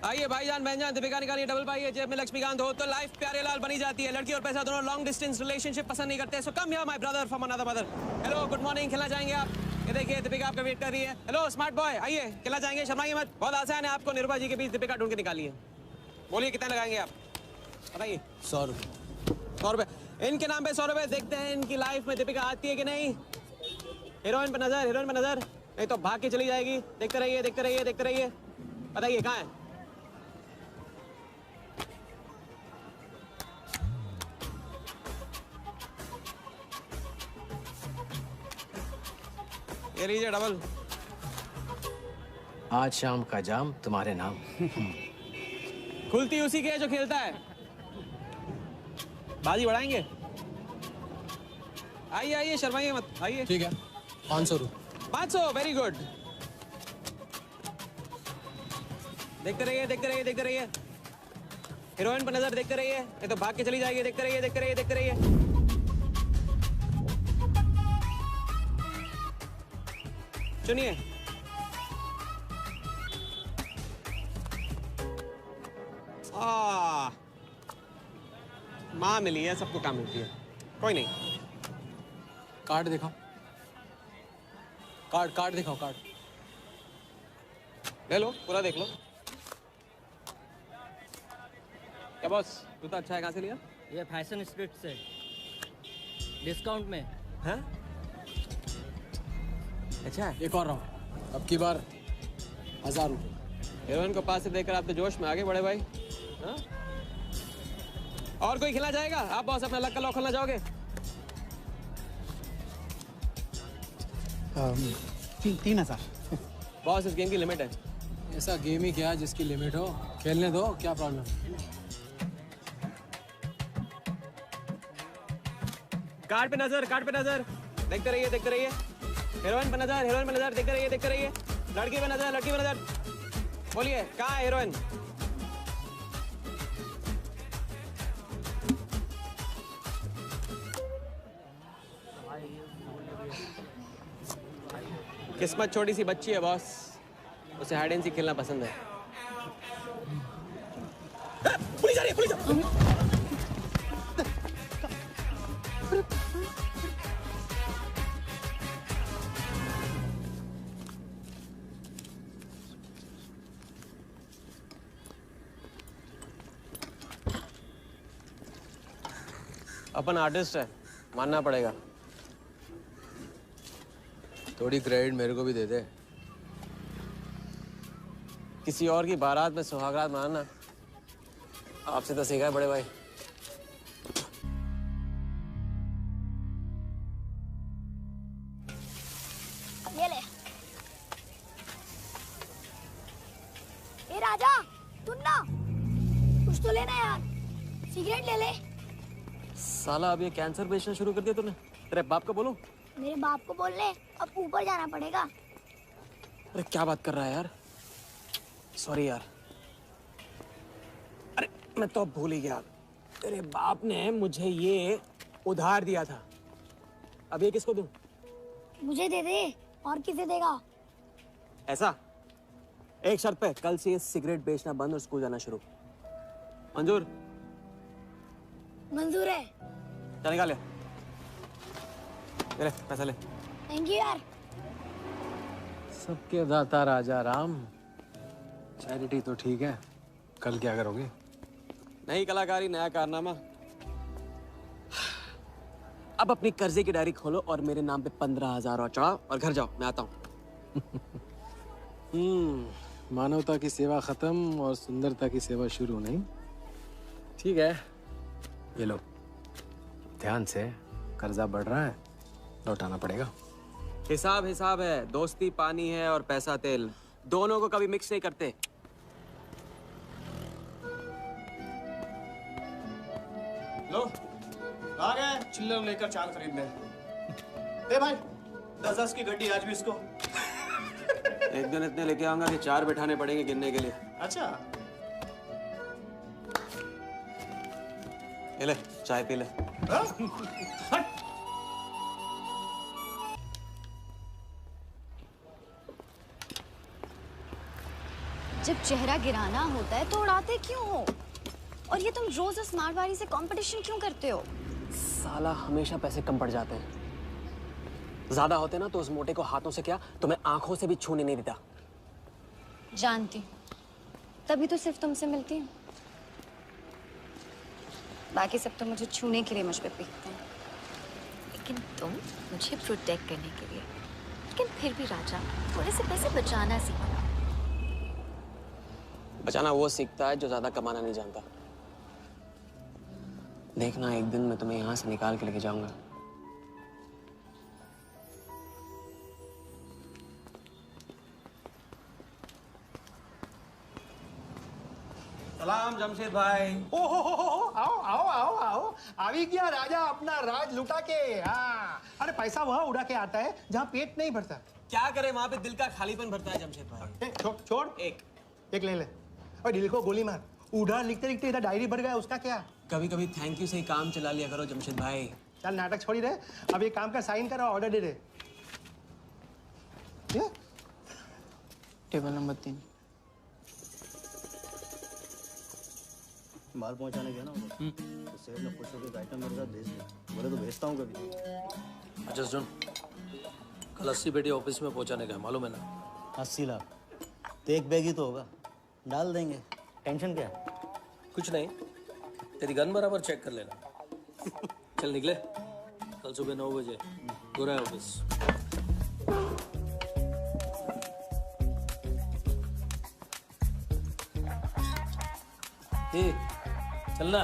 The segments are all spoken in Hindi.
आइए भाईजान बहनजान, दीपिका निकालिए डबल पाइए, जेब में लक्ष्मीकांत हो तो लाइफ प्यारे लाल बनी जाती है। लड़की और पैसा दोनों लॉन्ग डिस्टेंस रिलेशनशिप पसंद नहीं करते। So come here my brother from another mother. Hello good morning, खेलना चाहेंगे आप? ये देखिए दीपिका आपका वेट कर रही है। हेलो स्मार्ट बॉय, आइए खेलना चाहेंगे? शर्माइए मत, बहुत आसान है। आपको निर्भा जी के बीच दीपिका ढूंढ के निकालिए। बोलिए कितने लगाएंगे आप, बताइए। 100 रुपये। 100 रुपये इनके नाम पे 100 रुपये। देखते हैं इनकी लाइफ में दीपिका आती है कि नहीं। हीरोइन पे नजर, हीरोइन पे नजर, नहीं तो भाग के चली जाएगी। देखते रहिए देखते रहिए देखते रहिए, बताइए कहाँ है? ये लीजिए डबल। आज शाम का जाम तुम्हारे नाम। खुलती उसी की है जो खेलता है। बाजी बढ़ाएंगे? आइए आइए, शर्माइए मत, आइए। ठीक है, 500 रुपये। 500, वेरी गुड। देखते रहिए देखते रहिए देखते रहिए, हीरोइन पर नजर, देखते रहिए, नहीं तो भाग के चली जाएगी। देखते रहिए देखते रहिए देखते रहिए। सुनिए, माँ मिली है, सबको काम मिलती है। कोई नहीं। कार्ड दिखाओ, कार्ड दिखाओ, कार्ड ले लो, पूरा देख लो। क्या बॉस, जूता अच्छा है? कहाँ से लिया? ये फैशन स्ट्रीट से, डिस्काउंट में। हैं? अच्छा है। एक और राउंड, अब की बार 1000 रुपये। हीरोइन को पास से देखकर आप तो जोश में आगे बढ़े भाई। हाँ? और कोई खिला जाएगा? आप बॉस अपना लक का लॉक खोलना चाहोगे? 3000। बॉस इस गेम की लिमिट है। ऐसा गेम ही क्या जिसकी लिमिट हो, खेलने दो, क्या प्रॉब्लम? कार्ड पे नजर, कार्ड पे नजर, देखते रहिए देखते रहिए। हीरोइन पे नजर, हीरोइन पे नजर, देखते रहिए देखते रहिए। लड़की पे नजर, लड़की पे नजर। बोलिए कहाँ है हीरोइन? किस्मत छोटी सी बच्ची है बॉस, उसे हाइड एंड सीक खेलना पसंद है। पुलिस आ रही है, पुलिस! अपन आर्टिस्ट है, मानना पड़ेगा। थोड़ी क्रेडिट मेरे को भी दे दे। किसी और की बारात में सुहागरात मनाना आपसे तो सीखा है बड़े भाई। ये ले। ए राजा, सुन ना, कुछ तो लेना यार, सिगरेट ले ले। साला अब ये कैंसर बेचना शुरू कर दिया तूने। तेरे बाप को बोलूं? मेरे बाप को बोल ले, अब ऊपर जाना पड़ेगा। अरे क्या बात कर रहा है यार, सॉरी यार। अरे मैं तो भूल ही गया, तेरे बाप ने मुझे ये उधार दिया था। अब ये किसको दूं? मुझे दे दे, और किसे देगा? ऐसा एक शर्त पे, कल से ये सिगरेट बेचना बंद और स्कूल जाना शुरू। मंजूर? मंजूर है। चल निकाल ले, पैसा ले। थैंक यू यार। सबके दाता राजा राम। चैरिटी तो ठीक है, कल क्या करोगे? नई कलाकारी, नया कारनामा। अब अपनी कर्जे की डायरी खोलो और मेरे नाम पे 15,000 और चढ़ाओ और घर जाओ, मैं आता हूँ। मानवता की सेवा खत्म और सुंदरता की सेवा शुरू नहीं। ठीक है, ये लो, ध्यान से, कर्जा बढ़ रहा है, लौटाना पड़ेगा। हिसाब हिसाब है, दोस्ती पानी है और पैसा तेल। दोनों को कभी मिक्स नहीं करते। लो आ गए चिल्लर लेकर चाल खरीदने। ए भाई 10-10 की गड्डी आज भी इसको। एक दिन इतने लेके आऊंगा कि 4 बैठाने पड़ेंगे गिनने के लिए। अच्छा ये ले चाय पी ले। हाँ? जब चेहरा गिराना होता है तो उड़ाते क्यों हो? और ये तुम रोज उस मारवाड़ी से कंपटीशन क्यों करते हो? साला हमेशा पैसे कम पड़ जाते हैं। ज्यादा होते ना तो उस मोटे को हाथों से क्या तुम्हें आंखों से भी छूने नहीं देता। जानती हूँ, तभी तो सिर्फ तुमसे मिलती हूँ। बाकी सब तो मुझे छूने के लिए मुझ पे पीटते हैं। लेकिन तुम मुझे प्रोटेक्ट करने के लिए। लेकिन फिर भी राजा थोड़े से पैसे बचाना सीखो। बचाना वो सीखता है जो ज्यादा कमाना नहीं जानता। देखना एक दिन मैं तुम्हें यहाँ से निकाल के लेके जाऊंगा। सलाम जमशेद भाई। ओ हो, आओ आओ आओ आओ, आवी गया राजा अपना राज लुटा के। हाँ, अरे पैसा वहाँ उड़ा के आता है जहाँ पेट नहीं भरता। क्या करे वहाँ पे दिल का खालीपन भरता है जमशेद भाई। छोड़ एक ले ले। और दिल को गोली मार। उड़ा लिखते लिखते इधर डायरी भर गया, उसका क्या? कभी कभी थैंक यू से ही काम चला लिया करो जमशेद भाई। चल नाटक छोड़ी रहे, अब ये काम का साइन करो, ऑर्डर दे दे। Table number 3। माल पहुंचाने गया ना उधर, तो सेठ ने खुश होकर आइटम मेरे साथ भेज दिया। बोले तो भेजता हूँ कभी। अच्छा सुन, कल 80 पेटी ऑफिस में पहुंचाने का है, मालूम है ना? 80 लाख तो एक बैग ही तो होगा, डाल देंगे, टेंशन क्या है? कुछ नहीं, तेरी गन बराबर चेक कर लेना। चल निकले, कल सुबह 9 बजे पूरा है ऑफिस। चलना।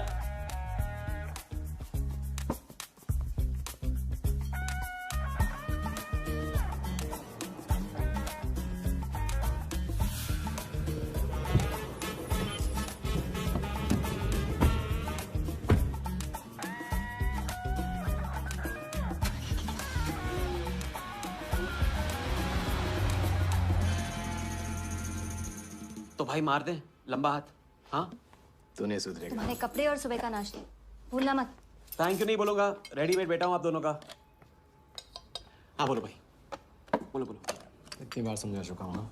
तो भाई मार दे लंबा हाथ। हाँ तू नहीं सुधरेगा। तुम्हारे कपड़े और सुबह का नाश्ता भूलना मत। थैंक यू नहीं बोलूंगा, रेडीमेड बैठा हूँ आप दोनों का। हाँ बोलो भाई, बोलो बोलो। इतनी बार समझा चुका हूँ ना,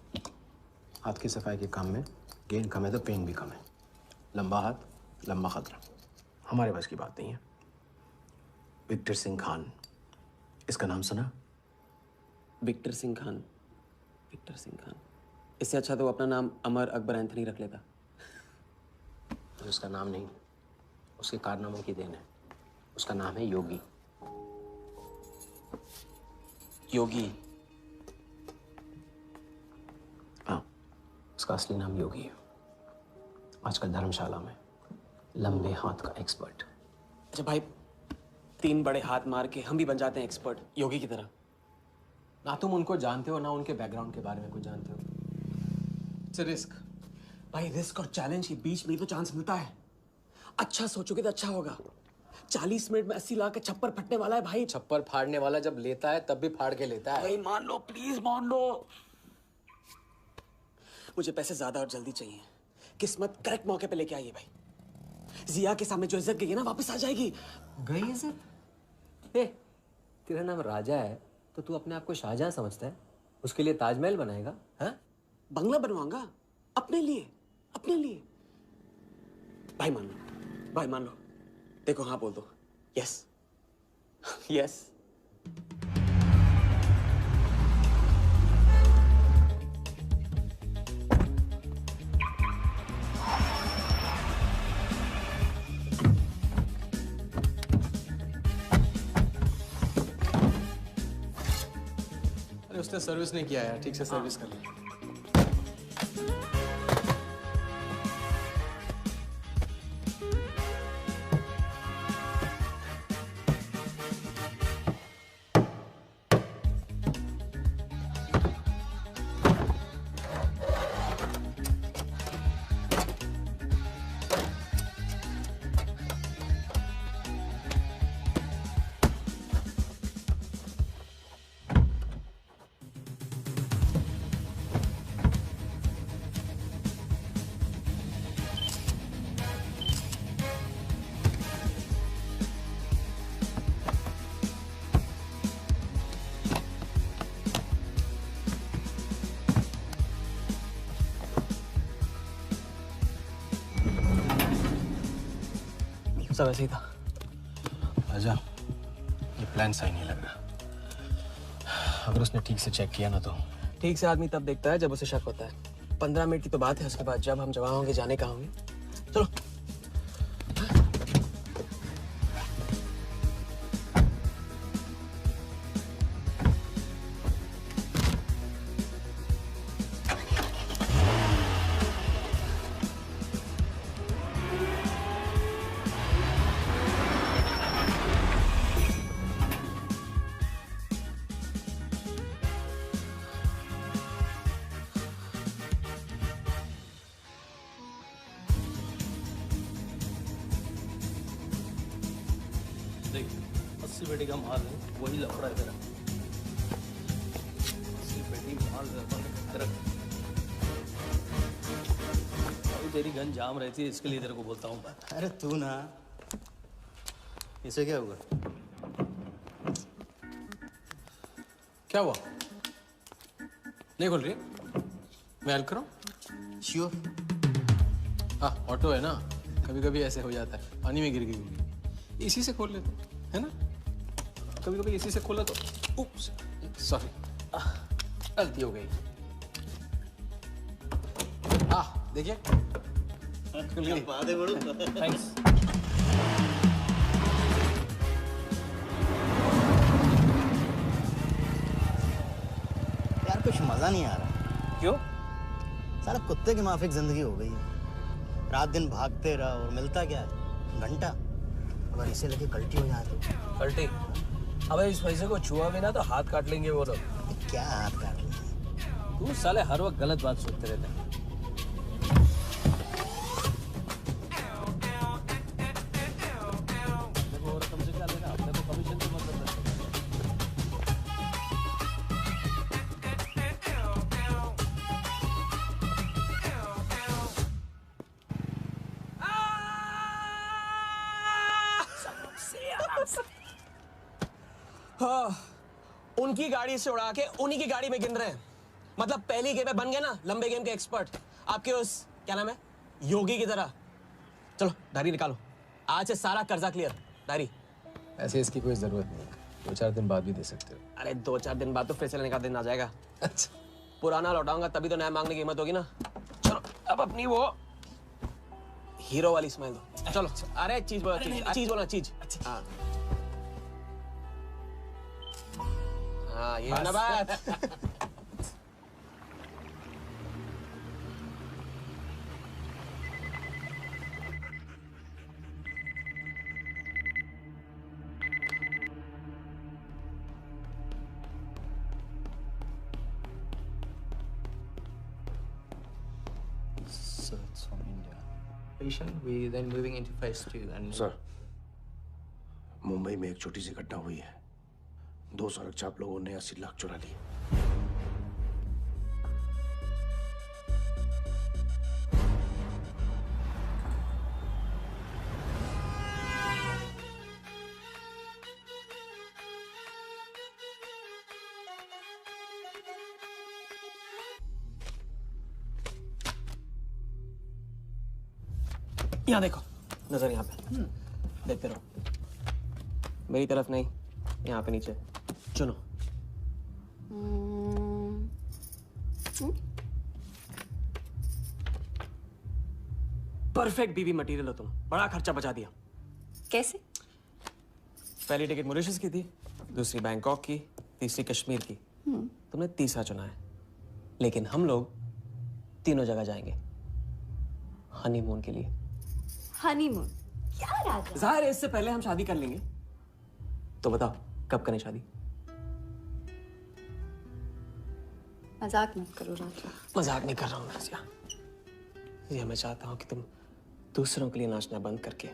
हाथ की सफाई के काम में गेन कम है तो पेन भी कम है। लंबा हाथ लंबा खतरा, हमारे बस की बात नहीं है। विक्टर सिंह खान, इसका नाम सुना? Victor Singh Khan, Victor Singh Khan. इससे अच्छा तो वो अपना नाम अमर अकबर एंथनी रख लेता। तो उसका नाम नहीं, उसके कारनामों की देन है। उसका नाम है योगी। योगी? हाँ, उसका असली नाम योगी है। आजकल धर्मशाला में लंबे हाथ का एक्सपर्ट। अच्छा भाई, 3 बड़े हाथ मार के हम भी बन जाते हैं एक्सपर्ट योगी की तरह। ना तुम उनको जानते हो ना उनके बैकग्राउंड के बारे में कुछ जानते हो। It's a risk. भाई रिस्क और चैलेंज के बीच में तो चांस मिलता है। अच्छा सोचोगे तो अच्छा होगा। 40 मिनट में 80 लाख का छप्पर फटने वाला है भाई। छप्पर फाड़ने वाला जब लेता है तब भी फाड़ के लेता है। भाई मान लो, प्लीज मान लो। मुझे पैसे ज्यादा और जल्दी चाहिए। किस्मत करेक्ट मौके पे लेके आई है भाई। जिया के सामने जो इज्जत गई है ना, वापस आ जाएगी। गई इज्जत? ए, तेरा नाम राजा है तो तू अपने आप को शाहजहां समझता है? उसके लिए ताजमहल बनाएगा? हाँ? बंगला बनवाऊंगा अपने लिए, अपने लिए। भाई मान लो, भाई मान लो। देखो हाँ बोल दो। Yes yes. अरे उसने सर्विस नहीं किया यार, ठीक से सर्विस कर ली। जैसा वैसे ही था। राजा, ये प्लान सही नहीं लग रहा। अगर उसने ठीक से चेक किया ना तो। ठीक से आदमी तब देखता है जब उसे शक होता है। 15 मिनट की तो बात है, उसके बाद जब हम जवां होंगे जाने कहाँ होंगे। चलो। देख 80 पेटी का माल है, वही लफड़ा है तेरा। 80 पेटी माल तेरा। अभी तेरी गन जाम रहती है, इसके लिए तेरे को बोलता हूँ मैं। अरे तू ना, इसे क्या हुआ? क्या हुआ? नहीं खोल रही? मैं हेल्प करूं? श्योर। हाँ, ऑटो है ना, कभी कभी ऐसे हो जाता है। पानी में गिर गई होगी, इसी से खोल लेते है ना। कभी कभी इसी से खोला तो उप्स, सॉरी, गलती हो गई। देखिए, बात है बड़ू। थैंक्स। यार कुछ मजा नहीं आ रहा। क्यों? साला कुत्ते की माफिक जिंदगी हो गई है। रात दिन भागते रहा और मिलता क्या है? घंटा। अगर इसे लगे कल्टी हो जाए तो। कल्टी? अबे इस पैसे को छुआ भी ना तो हाथ काट लेंगे वो लोग। क्या हाथ काट लेंगे? तू साले हर वक्त गलत बात सोचते रहते हैं। देखो और कम से क्या लेना, अपने को कमीशन की मतलब है। हाँ, उनकी गाड़ी से उड़ा के उन्हीं की गाड़ी में गिन रहे हैं। मतलब पहली गेम में बन गए ना लंबे गेम के एक्सपर्ट। आपके उस क्या नाम है, योगी की तरह। चलो डायरी निकालो, आज से सारा कर्जा क्लियर। डायरी। ऐसे इसकी कोई जरूरत नहीं है, 2-4 दिन बाद भी दे सकते हो। अरे 2-4 दिन बाद तो फिर से लेने का दिन आ जाएगा। अच्छा, पुराना लौटाऊंगा तभी तो नया मांगने की हिम्मत होगी ना। चलो अब अपनी वो हीरो वाली स्माइल दो। चलो। अरे चीज बोलो, चीज बोलो, चीज। हाँ हाँ, ये है ना बात। So it's from India. Patient, we then moving into phase 2 and sir, Mumbai में एक छोटी सी घटना हुई है। 2 सड़क लोगों ने 80 लाख चुरा लिए। यहाँ देखो, नजर यहाँ पे। देखते रहो। मेरी तरफ नहीं, यहाँ पे नीचे। चुनो। परफेक्ट बीवी मटेरियल हो तुम। बड़ा खर्चा बचा दिया। कैसे? पहली टिकट मॉरिशस की थी, दूसरी बैंकॉक की, तीसरी कश्मीर की। तुमने तीसरा चुना है। लेकिन हम लोग तीनों जगह जाएंगे हनीमून के लिए। हनीमून? क्या राजा? जाहिर है इससे पहले हम शादी कर लेंगे। तो बताओ कब करें शादी? मजाक मत करो राजा। मजाक नहीं कर रहा हूँ नाज़िया। ये मैं चाहता हूँ कि तुम दूसरों के लिए नाचना बंद करके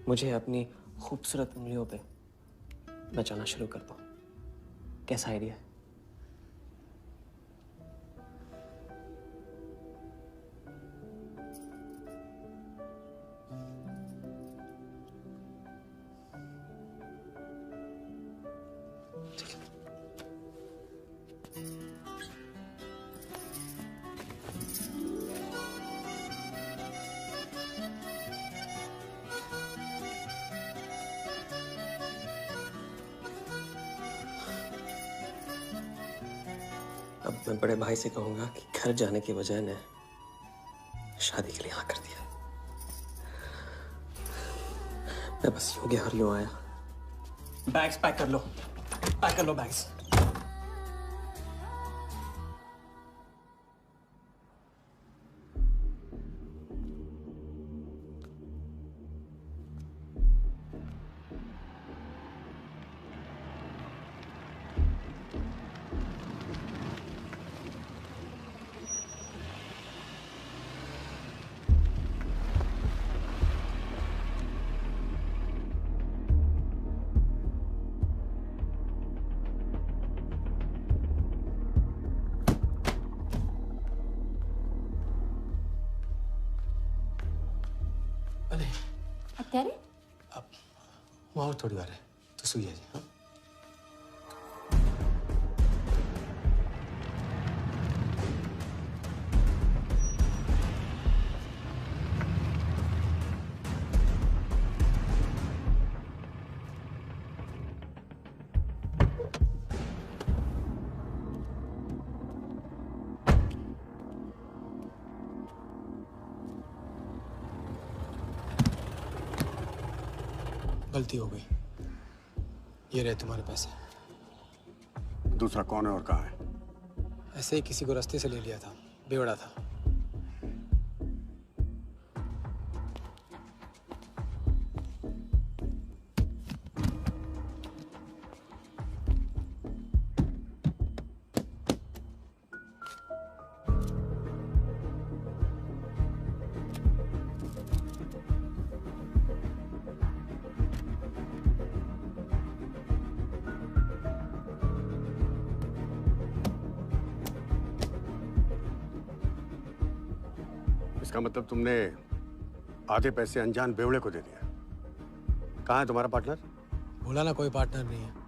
मुझे अपनी खूबसूरत उंगलियों पे नचाना शुरू कर दो। कैसा आइडिया है? अब मैं बड़े भाई से कहूंगा कि घर जाने के बजाय ने शादी के लिए हाँ कर दिया। मैं बस यूं गया और यूं आया। बैग्स पैक कर लो, पैक कर लो बैग्स। અત્યારે वहाँ और थोड़ी बार है तो सुई है जी। हाँ गलती हो गई। ये रहे तुम्हारे पैसे। दूसरा कौन है और कहाँ है? ऐसे ही किसी को रास्ते से ले लिया था, बेवड़ा था। इसका मतलब तुमने आधे पैसे अनजान बेवड़े को दे दिया। कहाँ है तुम्हारा पार्टनर? बोला ना कोई पार्टनर नहीं है।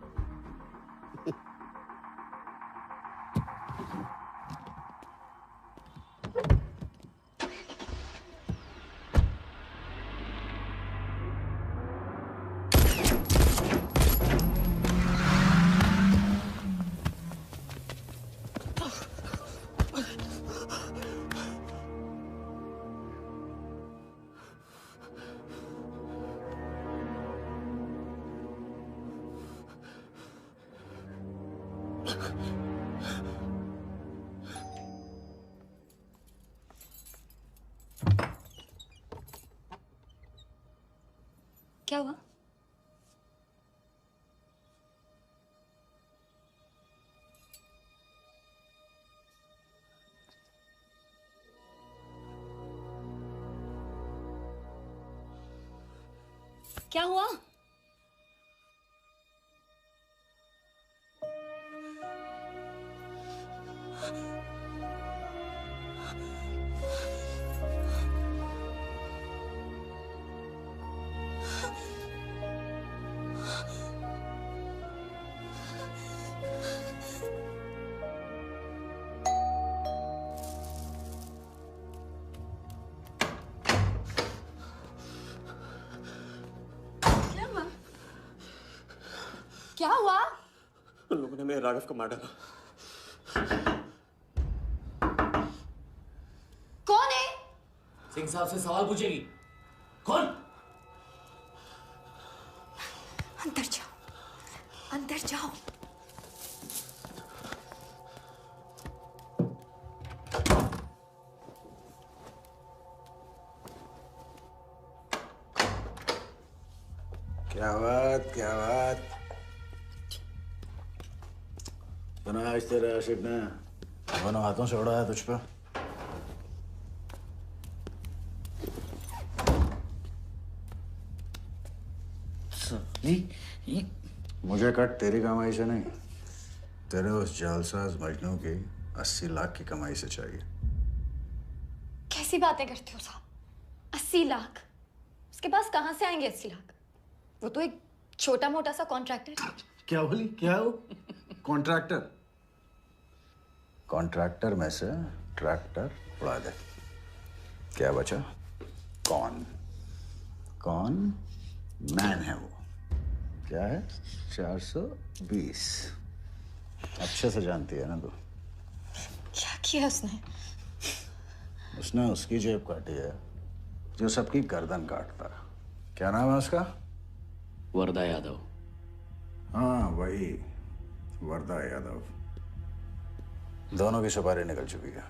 क्या हुआ? क्या हुआ? क्या हुआ? उन लोगों ने मेरे राघव को मार डाला। कौन है? सिंह साहब से सवाल पूछेगी। कौन? अंदर जाओ, अंदर जाओ। क्या बात, क्या बात। बना आज तेरे आशिक ने दोनों हाथों से उड़ाया तुझ पे। मुझे कट तेरी कमाई से नहीं, तेरे उस जालसाज मजनू की 80 लाख की कमाई से चाहिए। कैसी बातें करते हो साहब? 80 लाख? उसके पास कहां से आएंगे 80 लाख? वो तो एक छोटा मोटा सा कॉन्ट्रैक्टर है। क्या बोली? क्या हो? कॉन्ट्रैक्टर? कॉन्ट्रैक्टर में से ट्रैक्टर उड़ा दे। क्या बचा? कौन? कौन मैन है वो? क्या है? 420। अच्छे से जानती है ना तू? किया उसने? उसने उसकी जेब काटी है जो सबकी गर्दन काटता है। क्या नाम है उसका? वरदा यादव। हाँ वही, वरदा यादव। दोनों की सुपारी निकल चुकी है।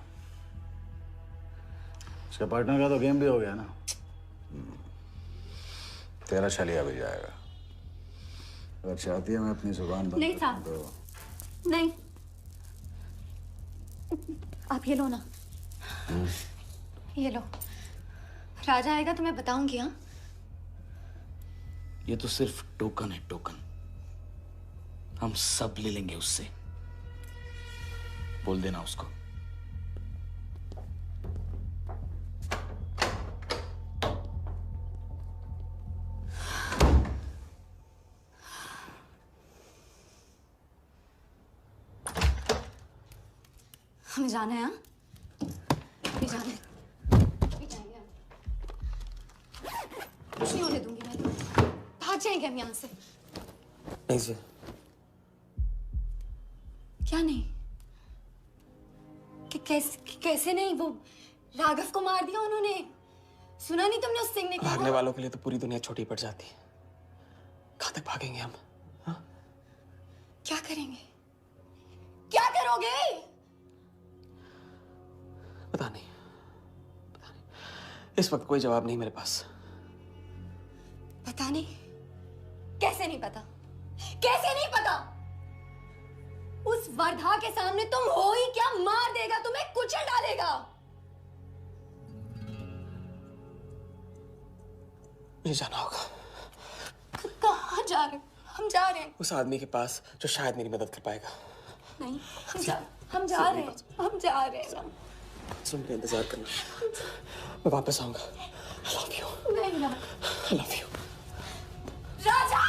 उसके पार्टनर का तो गेम भी हो गया ना। तेरा छलिया भी जाएगा। अगर चाहती है मैं अपनी जुबान बंद नहीं कर साहब। दूं तो नहीं, आप ये लो ना, ये लो। राजा आएगा तो मैं बताऊंगी। हाँ, ये तो सिर्फ टोकन है, टोकन। हम सब ले लेंगे उससे। बोल देना उसको। हमें जाना है। हाँ, भी जाना है। भी जाएंगे हम। कुछ नहीं होने दूंगी मैं तुम्हें। भाग जाएंगे हम यहाँ से। नहीं सर। क्या नहीं? कैसे नहीं? वो राघव को मार दिया उन्होंने। सुना नहीं तुमने उस सिंह ने? भागने वालों के लिए तो पूरी दुनिया छोटी पड़ जाती है। कहाँ तक भागेंगे हम? हाँ? क्या करेंगे? क्या करोगे? पता नहीं। इस वक्त कोई जवाब नहीं मेरे पास। पता नहीं? कैसे नहीं पता? कैसे नहीं पता? उस वर्धा के सामने तुम हो ही क्या? मार देगा तुम्हें, कुचल डालेगा। मुझे जाना होगा। कहाँ जा रहे? हम जा रहे हैं उस आदमी के पास जो शायद मेरी मदद कर पाएगा। नहीं, हम जा रहे हैं। हम जा रहे हैं। सुन के इंतजार करना। मैं वापस आऊंगा। I love you. नहीं ना। I love you. राजा!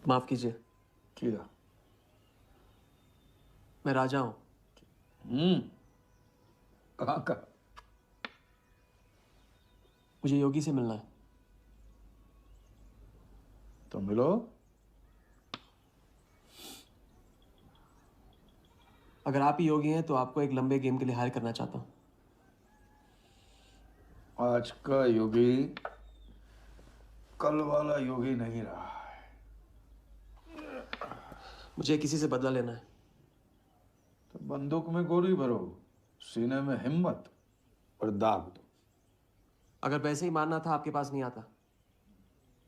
माफ कीजिए। किया। मैं राजा हूं। कहाँ का? मुझे योगी से मिलना है। तो मिलो। अगर आप ही योगी हैं तो आपको एक लंबे गेम के लिए हायर करना चाहता हूं। आज का योगी कल वाला योगी नहीं रहा है। मुझे किसी से बदला लेना है। तो बंदूक में गोली भरो, सीने में हिम्मत और दाग दो। अगर वैसे ही मारना था आपके पास नहीं आता।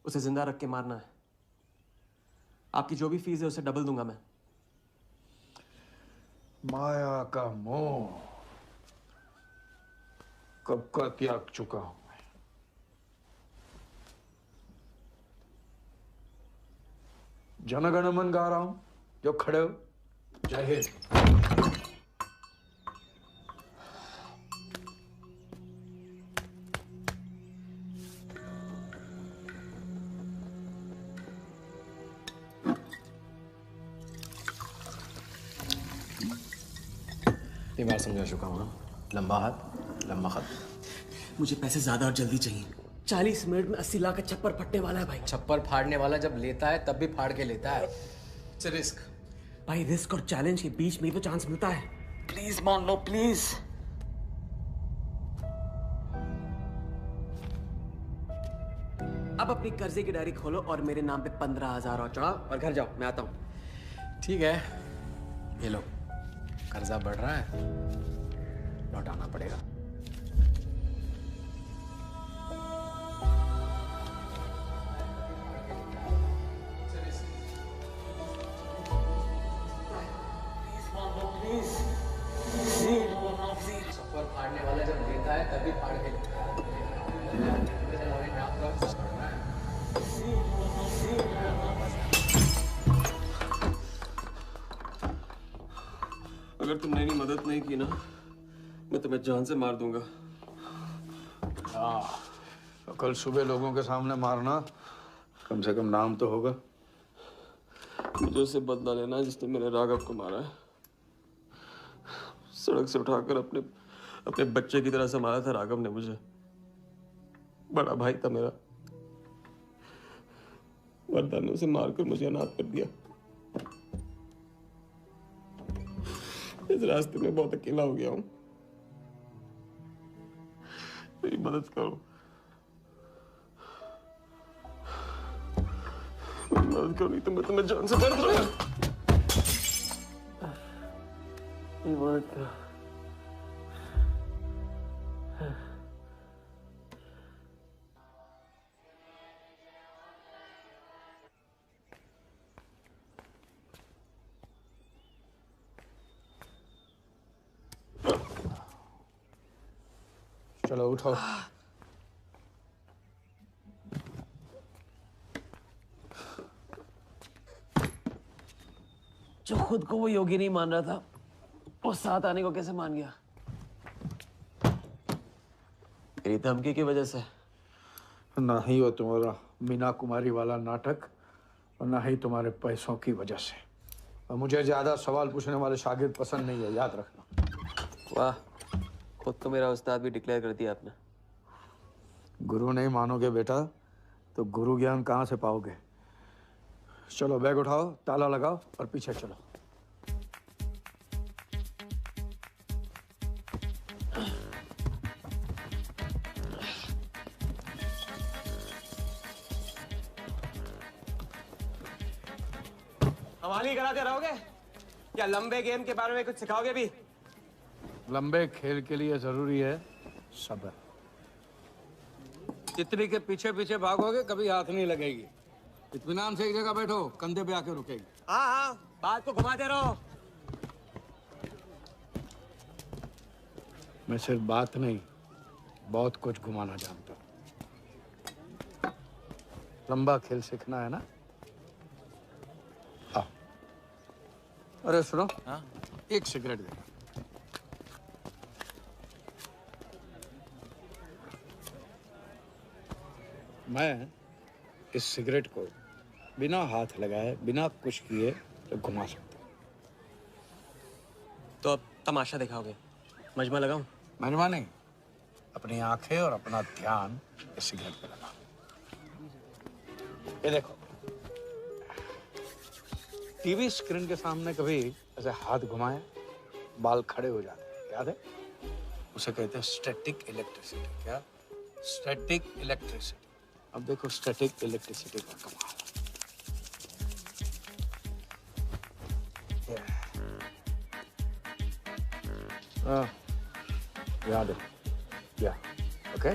उसे जिंदा रख के मारना है। आपकी जो भी फीस है उसे डबल दूंगा मैं। माया का मोह कब का त्याग चुका हूं मैं। जनगण मन गा रहा हूं, जो खड़े हो। जय हिंद। इतनी बार समझा चुका हूं ना। लंबा हाथ लंबा खत। मुझे पैसे ज्यादा और जल्दी चाहिए। 40 मिनट में 80 लाख का छप्पर फटने वाला है भाई। छप्पर फाड़ने वाला जब लेता है तब भी फाड़ के लेता है। It's a risk. भाई रिस्क और चैलेंज के बीच में ही तो चांस मिलता है। प्लीज मान लो प्लीज। अब अपनी कर्जे की डायरी खोलो और मेरे नाम पे 15,000 और चढ़ाओ और घर जाओ। मैं आता हूं। ठीक है, ये लो। कर्जा बढ़ रहा है, लौटाना पड़ेगा। प्लीज अगर तुमने मेरी मदद नहीं की ना, मैं तुम्हें जान से मार दूंगा। हाँ, तो कल सुबह लोगों के सामने मारना, कम से कम नाम तो होगा। मुझे उससे बदला लेना जिसने मेरे राघव को मारा है। सड़क से उठाकर अपने बच्चे की तरह संभाला था राघव ने मुझे। बड़ा भाई था मेरा। वरदान ने उसे मारकर मुझे अनाथ कर दिया। इस रास्ते में बहुत अकेला हो गया हूं। मेरी मदद करो, मेरी मदद करो, नहीं तो मैं तुम्हें जान से मार दूंगा। मेरी मदद करो। चलो उठो। जो खुद को वो योगी नहीं मान रहा था, वो साथ आने को कैसे मान गया? मेरी धमकी की वजह से। ना ही वो तुम्हारा मीना कुमारी वाला नाटक और ना ही तुम्हारे पैसों की वजह से। और मुझे ज्यादा सवाल पूछने वाले शागिर्द पसंद नहीं है, याद रखना। वाह, खुद तो मेरा उस्ताद भी डिक्लेयर कर दिया आपने। गुरु नहीं मानोगे बेटा तो गुरु ज्ञान कहाँ से पाओगे? चलो बैग उठाओ, ताला लगाओ और पीछे चलो। हमारी कराते रहोगे या लंबे गेम के बारे में कुछ सिखाओगे भी? लंबे खेल के लिए जरूरी है सब्र। तितली के पीछे पीछे भागोगे कभी हाथ नहीं लगेगी। इत्मीनान से एक जगह बैठो, कंधे पे आके रुकेगी। हाँ हाँ, बात को घुमाते रहो। मैं सिर्फ बात नहीं, बहुत कुछ घुमाना जानता हूँ। लंबा खेल सीखना है ना? आओ। अरे सुनो, हाँ? एक सिगरेट देना। मैं इस सिगरेट को बिना हाथ लगाए, बिना कुछ किए तो घुमा सकता हूँ। तो अब तमाशा दिखाओगे? मजमा लगाऊं? मजमा नहीं, अपनी आंखें और अपना ध्यान इस सिगरेट पे लगा। ये देखो, टीवी स्क्रीन के सामने कभी ऐसे हाथ घुमाए बाल खड़े हो जाते हैं, याद है? उसे कहते हैं स्टैटिक इलेक्ट्रिसिटी। क्या? Static electricity. अब देखो स्टैटिक इलेक्ट्रिसिटी का कमाल। याद है? या ओके।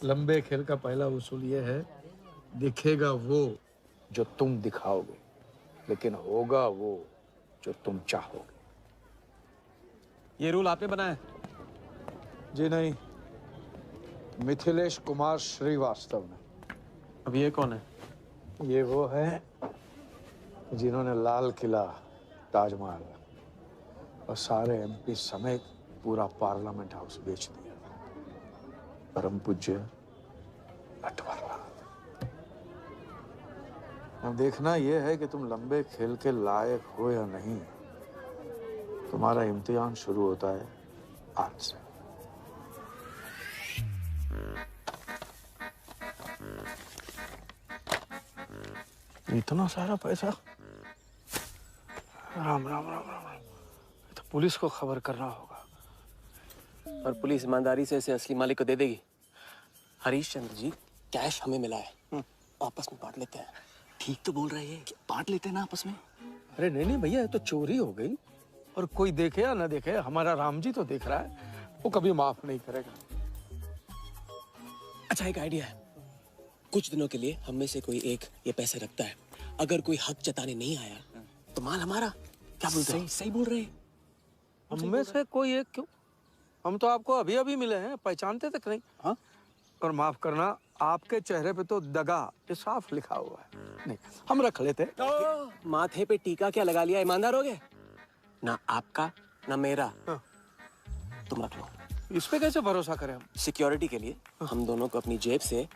लंबे खेल का पहला उसूल ये है, दिखेगा वो जो तुम दिखाओगे, लेकिन होगा वो जो तुम चाहोगे। ये रूल आपने बनाया? जी नहीं, मिथिलेश कुमार श्रीवास्तव ने। अब ये कौन है? ये वो है जिन्होंने लाल किला, ताजमहल और सारे एमपी समेत पूरा पार्लियामेंट हाउस बेच दिया। परम पूज्य नटवरलाल। अब देखना यह है कि तुम लंबे खेल के लायक हो या नहीं। तुम्हारा इम्तिहान शुरू होता है आज से। इतना सारा पैसा? राम राम राम राम राम। तो पुलिस को खबर करना होगा। और पुलिस ईमानदारी से इसे असली मालिक को दे देगी। हरीश चंद्र जी, कैश हमें मिला है, आपस में बांट लेते हैं। ठीक तो बोल रहे हैं, बांट लेते हैं ना आपस में। अरे नहीं नहीं भैया, ये तो चोरी हो गई। और कोई देखे या ना देखे, हमारा राम जी तो देख रहा है, वो कभी माफ नहीं करेगा। अच्छा, एक आइडिया है। कुछ दिनों के लिए हम में से कोई एक ये पैसे रखता है, अगर कोई हक जताने नहीं आया तो माल हमारा। क्या बोलते हो? सही बोल रहे हैं। हम में से कोई एक क्यों? हम तो आपको अभी अभी मिले हैं, पहचानते तक नहीं। हाँ? और माफ करना, आपके चेहरे पे तो दगा ये साफ लिखा हुआ है। नहीं, हम रख लेते। माथे पे टीका क्या लगा लिया, ईमानदार हो गए? ना आपका ना मेरा। तुम रख लो। इस पे कैसे भरोसा करें हम? सिक्योरिटी के लिए हम दोनों को अपनी जेब से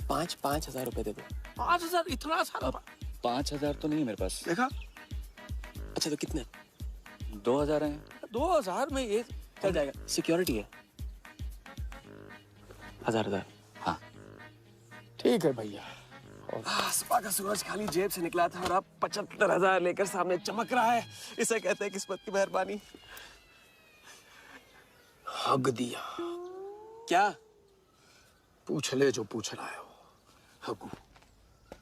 5,000 रुपए दे दो। 5,000? इतना सारा? 5,000 तो नहीं है मेरे पास। देखा? अच्छा तो कितने? 2,000 हैं। 2,000 में ये चल जाएगा, सिक्योरिटी है। 1,000। हाँ ठीक है भैया। सुबह का सूरज खाली जेब से निकला था और अब 75,000 लेकर सामने चमक रहा है। इसे कहते हैं किस्मत की मेहरबानी। हग दिया। क्या? पूछ ले जो पूछ रहा है। हगू।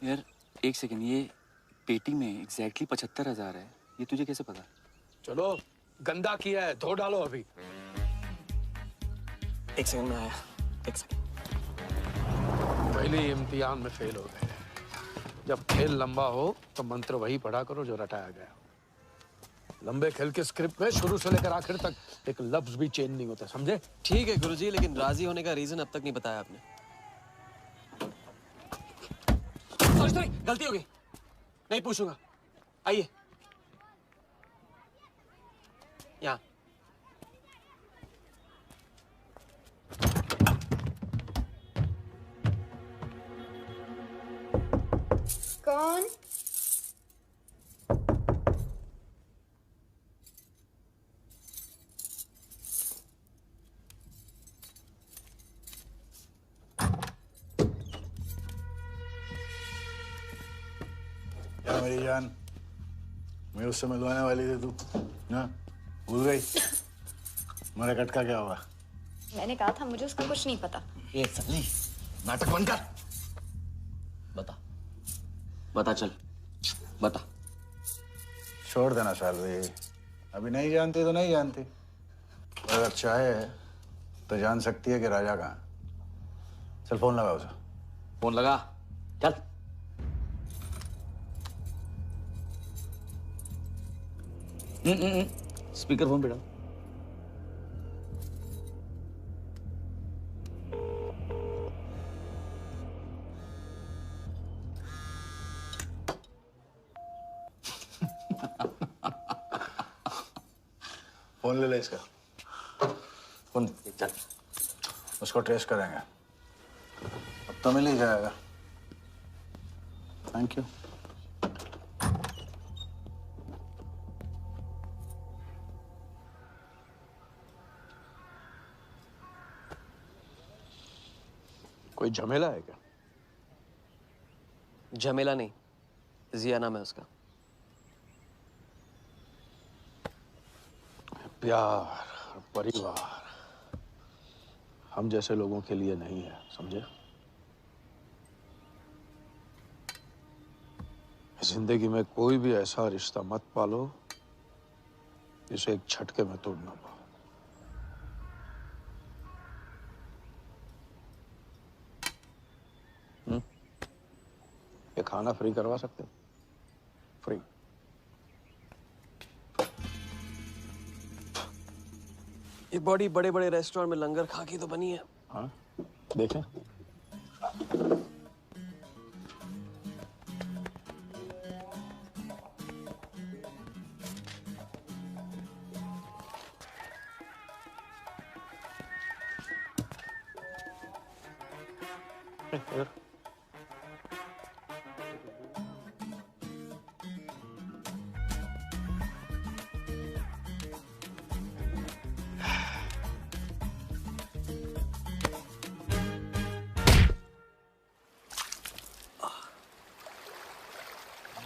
यार एक सेकंड, ये पेटी में एग्जैक्टली 75,000 है, ये तुझे कैसे पता? चलो गंदा किया है, धो डालो अभी। एक सेकंड में आया। एक सेकंड। पहले इम्तिहान में फेल हो गए। जब खेल लंबा हो तो मंत्र वही पढ़ा करो जो रटाया गया। लंबे खेल के स्क्रिप्ट में शुरू से लेकर आखिर तक एक लफ्ज भी चेंज नहीं होता, समझे? ठीक है गुरुजी, लेकिन राजी होने का रीजन अब तक नहीं बताया आपने। सॉरी, गलती हो गई, नहीं पूछूंगा। आइए यहाँ। कौन? क्या मेरी जान, मैं उससे मिलवाने वाली थी, तू ना भूल गई? मेरा कटका क्या हुआ? मैंने कहा था मुझे उसका कुछ नहीं पता। ये साली नाटक बंद कर। बता बता, चल बता। छोड़ देना सालवी, अभी नहीं जानती तो नहीं जानती, अगर चाहे तो जान सकती है कि राजा कहाँ। चल फोन लगा उसे। फोन लगा, चल। स्पीकर फोन पे डाल। फोन ले ले इसका। फोन चल। उसको ट्रेस करेंगे, अब तो मिल ही जाएगा। Thank you. कोई झमेला है क्या? झमेला नहीं, जिया नाम है उसका। प्यार, परिवार हम जैसे लोगों के लिए नहीं है, समझे? जिंदगी में कोई भी ऐसा रिश्ता मत पालो जिसे एक झटके में तोड़ ना पाओ। ये खाना फ्री करवा सकते हो? फ्री। ये बॉडी बड़े बड़े रेस्टोरेंट में लंगर खा के तो बनी है। हाँ देखें।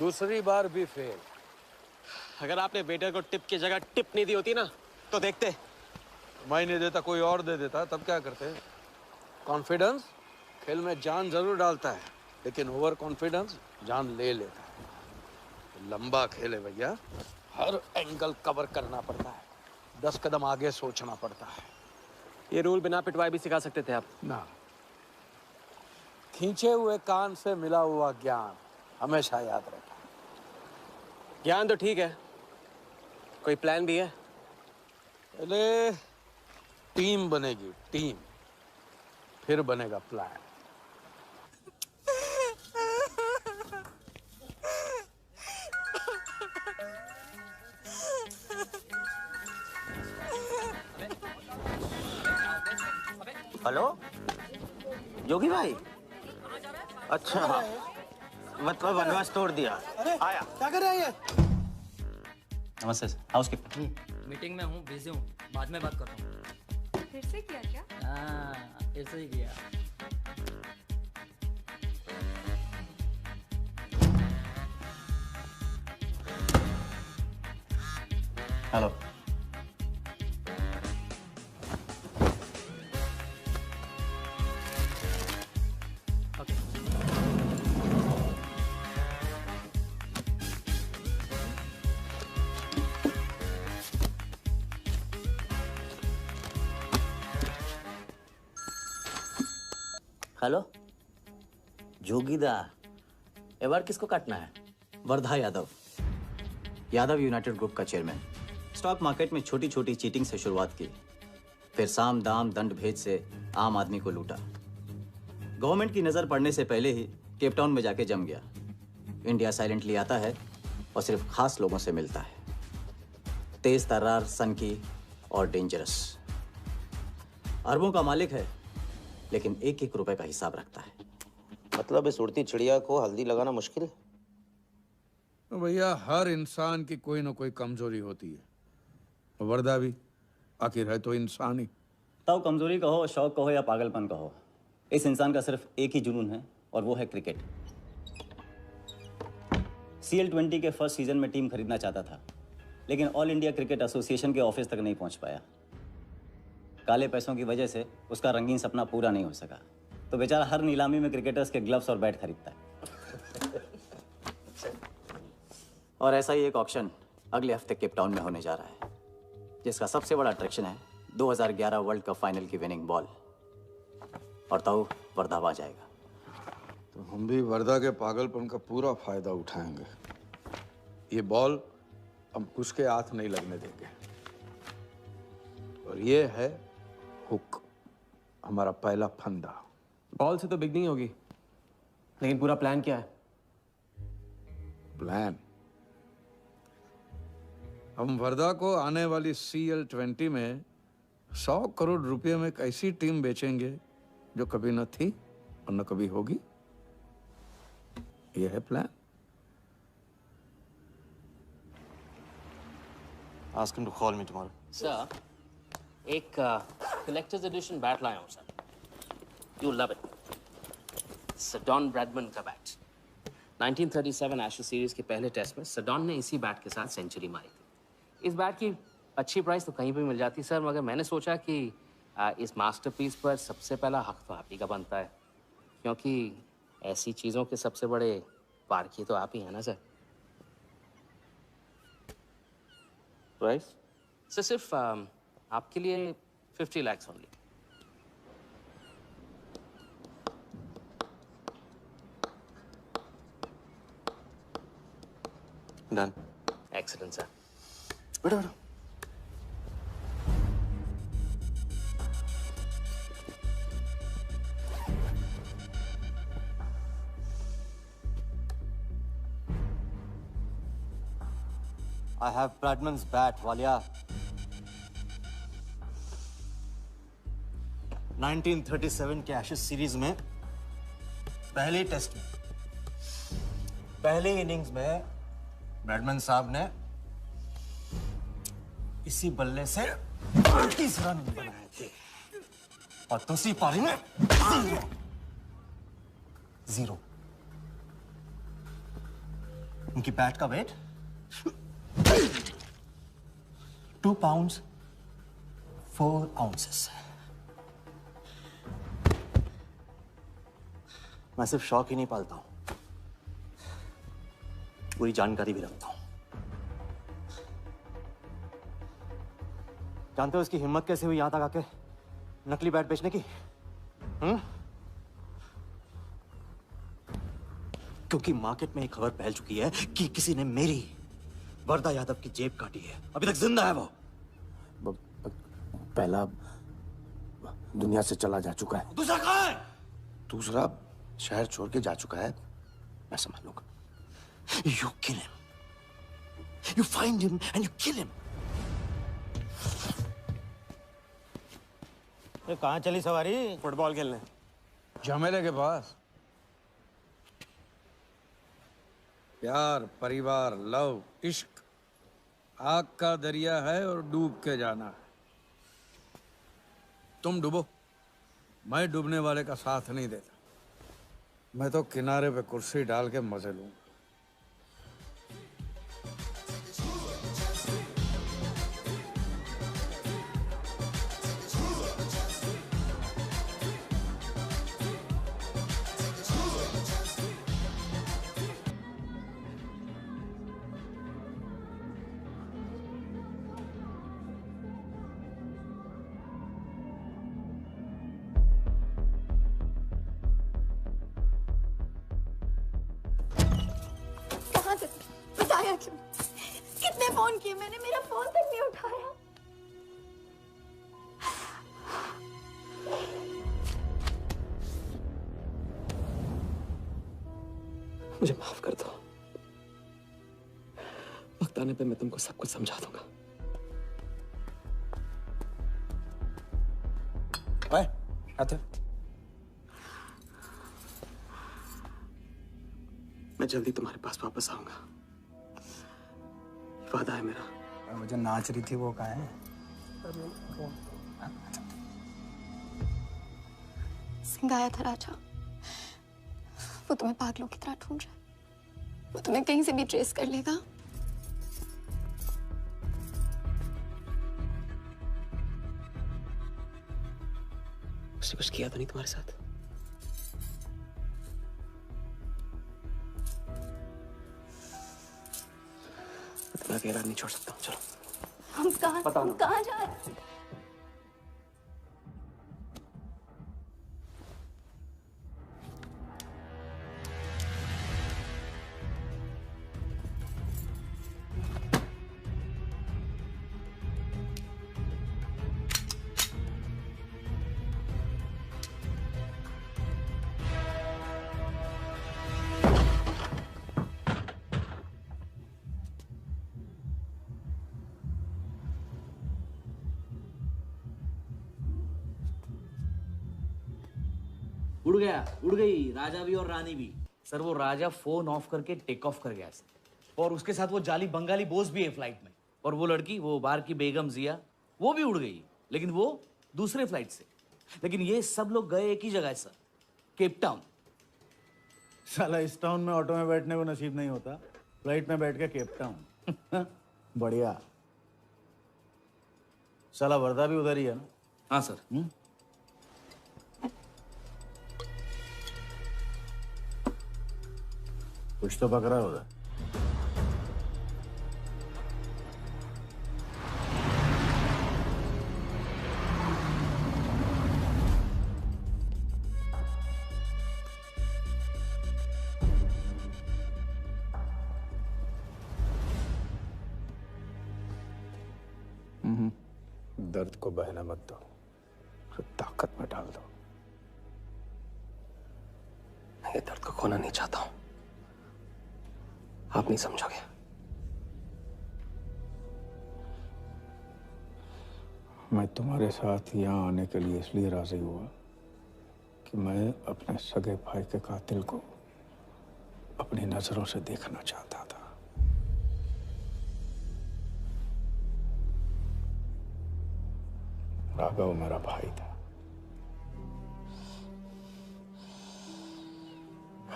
दूसरी बार भी फेल। अगर आपने वेटर को टिप की जगह टिप नहीं दी होती ना तो देखते। मैं नहीं देता, कोई और दे देता, तब क्या करते? कॉन्फिडेंस खेल में जान जरूर डालता है, लेकिन ओवर कॉन्फिडेंस जान ले लेता है। लंबा खेल है भैया, हर एंगल कवर करना पड़ता है, 10 कदम आगे सोचना पड़ता है। ये रूल बिना पिटवाए भी सिखा सकते थे आप। ना, खींचे हुए कान से मिला हुआ ज्ञान हमेशा याद रखें। ज्ञान तो ठीक है, कोई प्लान भी है? पहले टीम बनेगी, टीम, फिर बनेगा प्लान। हेलो योगी भाई, अच्छा मतलब वनवास तोड़ दिया। आया क्या कर रहे हैं ये? नमस्ते सर, हाउसकीपिंग। मीटिंग में हूँ, बिजी हूँ, बाद में बात करता हूँ। फिर से किया क्या? हाँ, ऐसे ही किया। हेलो हेलो जोगीदा, ए बार किसको काटना है? वर्धा यादव, यादव यूनाइटेड ग्रुप का चेयरमैन। स्टॉक मार्केट में छोटी छोटी चीटिंग से शुरुआत की, फिर साम दाम दंड भेद से आम आदमी को लूटा। गवर्नमेंट की नजर पड़ने से पहले ही केप टाउन में जाके जम गया। इंडिया साइलेंटली आता है और सिर्फ खास लोगों से मिलता है। तेज तर्रार, सनकी और डेंजरस। अरबों का मालिक है, लेकिन एक एक रुपए का हिसाब रखता है। मतलब इस उड़ती चिड़िया को हल्दी लगाना मुश्किल है? तो भैया हर इंसान की कोई ना कोई कमजोरी होती है। वर्दा भी आखिर है तो इंसान ही। ताऊ कमजोरी कहो, शौक कहो या पागलपन कहो, इस इंसान का सिर्फ एक ही जुनून है और वो है क्रिकेट। CL20 के फर्स्ट सीजन में टीम खरीदना चाहता था, लेकिन ऑल इंडिया क्रिकेट एसोसिएशन के ऑफिस तक नहीं पहुंच पाया। काले पैसों की वजह से उसका रंगीन सपना पूरा नहीं हो सका, तो बेचारा हर नीलामी में क्रिकेटर्स के ग्लव्स और बैट खरीदता है। और ऐसा ही एक ऑक्शन अगले हफ्ते केप टाउन में होने जा रहा है, जिसका सबसे बड़ा अट्रैक्शन है 2011 वर्ल्ड कप फाइनल की विनिंग बॉल। और ताऊ वर्धा आ जाएगा। तो हम भी वर्दा के पागलपन का पूरा फायदा उठाएंगे। ये बॉल हम उसके हाथ नहीं लगने देंगे। और ये है हुक, हमारा पहला फंदा। बॉल से तो बिग नहीं होगी, लेकिन पूरा प्लान क्या है? प्लान, हम वर्दा को आने वाली CL20 में 100 करोड़ रुपए में एक ऐसी टीम बेचेंगे जो कभी न थी और न कभी होगी। यह है plan. Ask him to call me tomorrow. Sir, एक कलेक्टर्स एडिशन बैट लाया हूँ sir. You love it. Sir Don Bradman का बैट। 1937 एशेज सीरीज के पहले टेस्ट में सडॉन ने इसी बैट के साथ सेंचुरी मारी थी। इस बैट की अच्छी प्राइस तो कहीं भी मिल जाती सर, मगर मैंने सोचा कि इस मास्टरपीस पर सबसे पहला हक तो आप ही का बनता है, क्योंकि ऐसी चीज़ों के सबसे बड़े पारखी तो आप ही हैं ना सर। प्राइस सर सिर्फ आपके लिए 50 lakhs only. Done. Excellent sir. बैठो बैठो। I have Bradman's bat, Walia. 1937 के एशेज सीरीज में पहले टेस्ट में पहले इनिंग्स में ब्रैडमन साहब ने इसी बल्ले से 30 रन बनाए थे और दूसरी पारी में 0। उनकी बैट का वेट 2 pounds 4 ounces। मैं सिर्फ शौक ही नहीं पालता हूं, पूरी जानकारी भी रखता हूं। जानते हो इसकी हिम्मत कैसे हुई यहां तक आके नकली बैट बेचने की? क्योंकि मार्केट में एक खबर फैल चुकी है कि किसी ने मेरी वरदा यादव की जेब काटी है। अभी तक जिंदा है वो। पहला दुनिया से चला जा चुका है। दूसरा कहाँ है? दूसरा शहर छोड़ के जा चुका है। मैं संभालूंगा। You kill him. You find him and you kill him. ये कहाँ चली सवारी? फुटबॉल खेलने। झमेले के पास। प्यार, परिवार, लव, इश्क आग का दरिया है और डूब के जाना है। तुम डूबो, मैं डूबने वाले का साथ नहीं देता। मैं तो किनारे पे कुर्सी डाल के मजे लूंगा। बताया क्यों? कितने फोन किए मैंने, मेरा फोन तक नहीं उठाया। मुझे माफ कर दो। वक्त आने पे मैं तुमको सब कुछ समझा दूंगा। ओए, आते। मैं जल्दी तुम्हारे पास वापस आऊंगा, वादा है मेरा। वो जो नाच रही थी वो कहाँ है? सिंह आया था राजा, वो तुम्हें पागलों की तरह ढूंढ रहा है। वो तुम्हें कहीं से भी ट्रेस कर लेगा। उसने कुछ किया तो नहीं तुम्हारे साथ? मैं अकेला नहीं छोड़ सकता हूँ। चलो। हम कहाँ जा रहे हैं? उड़ गई राजा भी और रानी भी। सर वो राजा फोन ऑफ करके टेक ऑफ कर गया सर, और उसके साथ वो जाली बंगाली बोस भी है फ्लाइट में। और वो लड़की, वो बार की बेगम जिया, वो भी उड़ गई, लेकिन वो दूसरे फ्लाइट से। लेकिन ये सब लोग गए एक ही जगह सर, केप टाउन। साला इस टाउन में ऑटो में बैठने को नसीब नहीं होता, फ्लाइट में बैठ के केप टाउन। बढ़िया। साला वर्दा भी उधर ही है ना? हाँ सर। कुछ तो पकड़ा उधर। दर्द को बहना मत दो, ताकत में डाल दो। मैं ये दर्द को खोना नहीं चाहता हूं, आप नहीं समझोगे। मैं तुम्हारे साथ यहाँ आने के लिए इसलिए राजी हुआ कि मैं अपने सगे भाई के कातिल को अपनी नजरों से देखना चाहता था। राघव मेरा भाई था।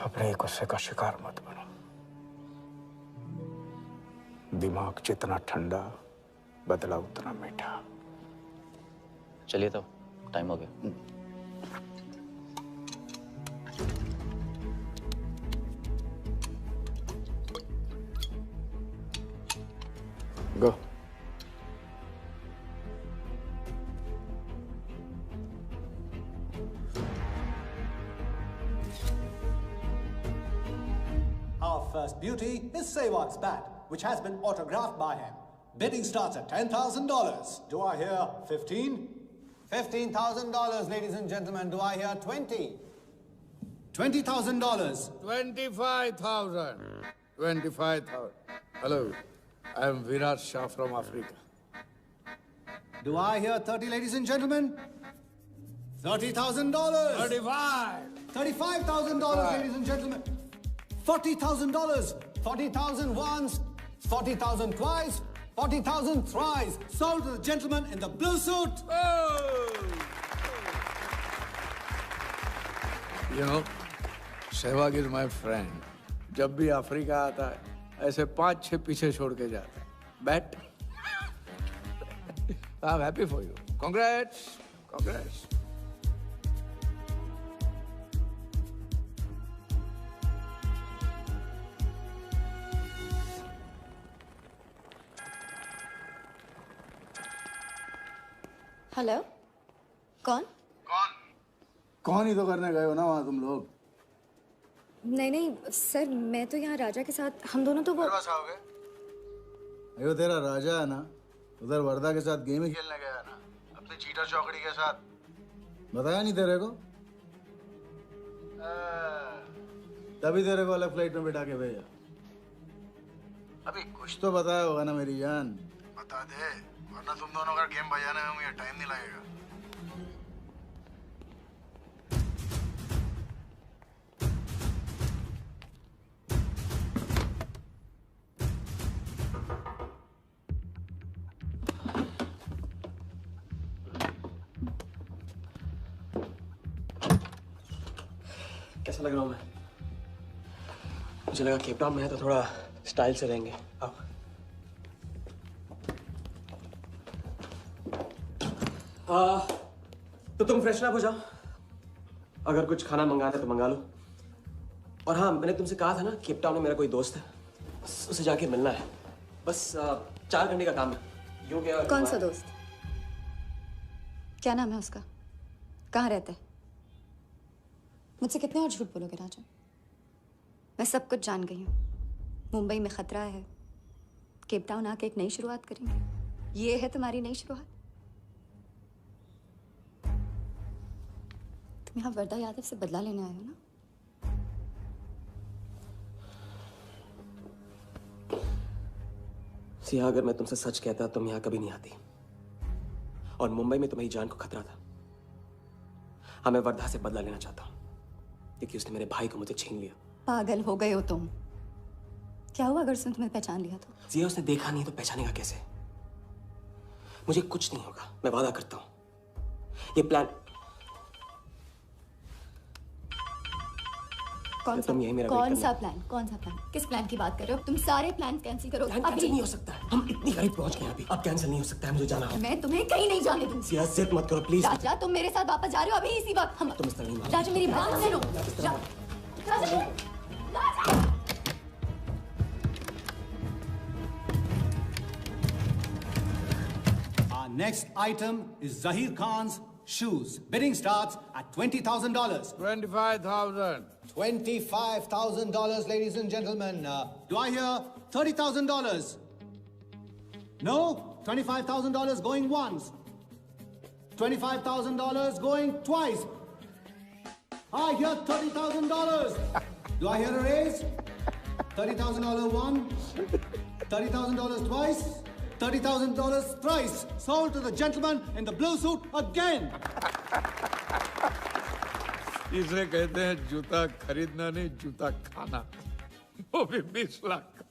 अपने गुस्से का शिकार मत बनो। दिमाग जितना ठंडा, बदला उतना मीठा। चलिए तो टाइम हो गया। गो। first beauty is Sehwag's bat, which has been autographed by him. Bidding starts at $10,000. Do I hear 15? $15,000, ladies and gentlemen. Do I hear 20? $20,000. 25,000. 25,000. Hello, I am Virat Shah from Africa. Do I hear 30, ladies and gentlemen? $30,000. 35. $35,000, ladies and gentlemen. $40,000. 40,000 once, 40,000 twice, 40,000 thrice. Sold to the gentleman in the blue suit. You know, Sehwag is my friend. जब भी अफ्रीका आता है ऐसे 5-6 पीछे छोड़ के जाता है. Bet? I'm happy for you. Congrats. Congrats. Hello. कौन? कौन ही तो करने गए हो ना वहाँ तुम लोग. नहीं नहीं सर, मैं तो यहाँ राजा के साथ, हम दोनों तो वो. अयो तेरा राजा है ना, उधर वर्दा के साथ गेम ही खेलने गया ना, अपने चीटा चौकड़ी के साथ. बताया नहीं तेरे को? तभी तेरे को अलग फ्लाइट में बिठा के भेजा. अभी कुछ तो बताया होगा ना मेरी जान. बता दे, वरना तुम दोनों का गेम बजाने में मुझे टाइम नहीं लगेगा. कैसा लग रहा हूँ मैं? मुझे लगा केप टाउन में है तो थोड़ा स्टाइल से रहेंगे. आओ. तो तुम फ्रेशन अप हो जाओ. अगर कुछ खाना मंगाना है तो मंगा लो. और हाँ, मैंने तुमसे कहा था ना, केप टाउन में मेरा कोई दोस्त है, बस उसे जाके मिलना है. बस 4 घंटे का काम है. यूं क्या? कौन सा दोस्त? क्या नाम है उसका? कहाँ रहता है? मुझसे कितने और झूठ बोलोगे राजा? मैं सब कुछ जान गई हूँ. मुंबई में खतरा है. केप टाउन आके एक नई शुरुआत करेंगे. ये है तुम्हारी नई शुरुआत? तुम यहाँ वर्दा यादव से बदला लेने आए हो ना? सिया, अगर मैं तुमसे सच कहता तुम यहाँ कभी नहीं आती. और मुंबई में तुम्हारी जान को खतरा था. हाँ, मैं वर्धा से बदला लेना चाहता हूँ क्योंकि उसने मेरे भाई को मुझे छीन लिया. पागल हो गए हो तुम. क्या हुआ अगर उसने तुम्हें पहचान लिया तो? सिया, उसने देखा नहीं तो पहचानेगा कैसे? मुझे कुछ नहीं होगा, मैं वादा करता हूँ. ये प्लान कौन सा? तुम यही मेरा कौन सा प्लान? कौन सा प्लान? किस प्लान की बात कर रहे हो? तुम सारे प्लान कैंसिल करो. प्लान कैंसिल नहीं हो सकता है. हम इतनी करीब पहुंच गए अभी. अब कैंसिल नहीं हो सकता है. मुझे जाना होगा. मैं तुम्हें कहीं नहीं जाने दूंगी. सिया, जिद मत करो प्लीज. राजा, तुम मेरे साथ वापस जा रहे हो अभी इसी वक्त. हम तुम इस तरह नहीं मानो. राजा, मेरी बात सुनो. राजा. Our next item is Zahir Khan's shoes. Bidding starts at $20,000. 25,000. $25,000, ladies and gentlemen. Do I hear $30,000? No? $25,000 going once. $25,000 going twice. I hear $30,000. Do I hear a raise? $30,000 one, $30,000 twice, $30,000 thrice. Sold to the gentleman in the blue suit again. इसे कहते हैं जूता खरीदना नहीं, जूता खाना. वो भी 20 लाख.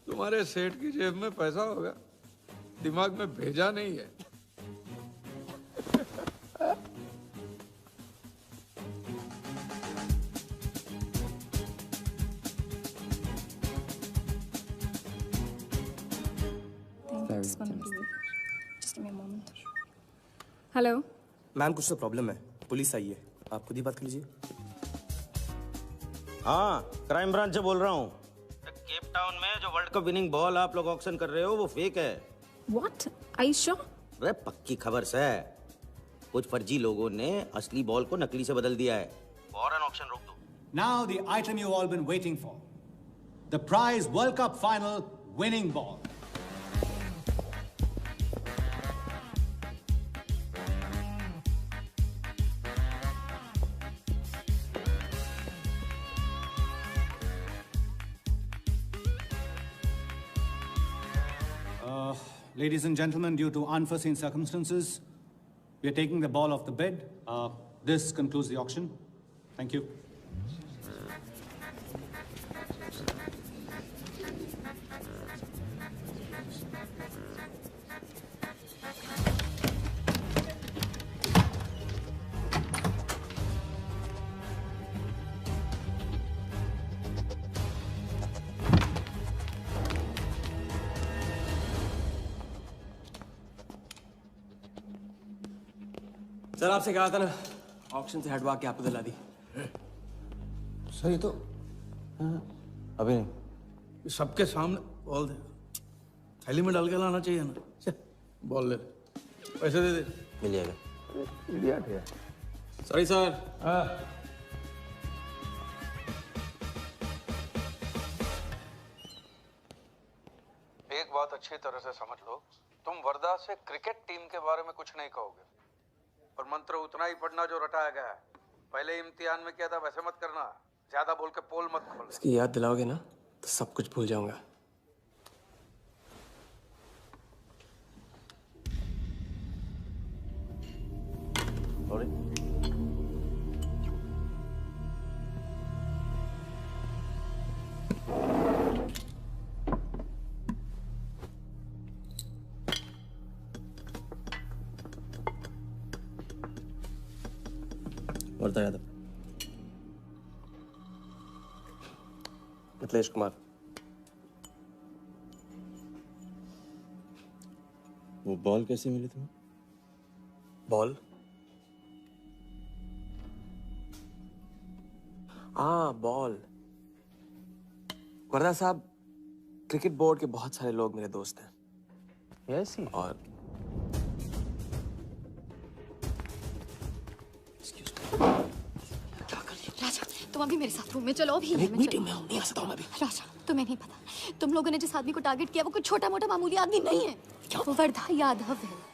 तुम्हारे सेठ की जेब में पैसा होगा, दिमाग में भेजा नहीं है. हेलो मैम, कुछ तो प्रॉब्लम है. पुलिस आई है. आप खुद ही बात कर लीजिए. हाँ, क्राइम ब्रांच से बोल रहा हूँ. केप टाउन में जो वर्ल्ड कप विनिंग बॉल आप लोग ऑक्शन कर रहे हो वो फेक है. व्हाट? I sure? अरे पक्की खबर से. कुछ फर्जी लोगों ने असली बॉल को नकली से बदल दिया है. फौरन ऑक्शन रोक दो. Now the item you've all been waiting for. the prize World Cup final winning ball. Ladies and gentlemen, due to unforeseen circumstances, we are taking the ball off the bed. This concludes the auction. Thank you. Sir आपसे कहा था ना ऑक्शन से हटवा के आपको दिला दी। सही तो अभी नहीं। सबके सामने बॉल दे, थैली में डाल के लाना चाहिए ना। बॉल ले, पैसे दे दे। मिल जाएगा। इडियट है। Sorry sir. एक बात अच्छी तरह से समझ लो, तुम वर्धा से क्रिकेट टीम के बारे में कुछ नहीं कहोगे, और मंत्र उतना ही पढ़ना जो रटाया गया है। पहले इम्तिहान में किया था वैसे मत करना, ज्यादा बोल के पोल मत खोल। इसकी याद दिलाओगे ना तो सब कुछ भूल जाऊंगा। वर्धा यादव, मिथिलेश कुमार। वो बॉल कैसे मिली तुम्हें? बॉल? हाँ बॉल। वर्धा साहब, क्रिकेट बोर्ड के बहुत सारे लोग मेरे दोस्त हैं। यस। और राजा, तुम अभी मेरे साथ रूम में चलो। अभी मीटिंग में हूँ, नहीं आ सकता हूँ मैं अभी। राजा, तुम्हें नहीं पता, तुम लोगों ने जिस आदमी को टारगेट किया वो कोई छोटा मोटा मामूली आदमी नहीं है। वो वर्धा यादव है।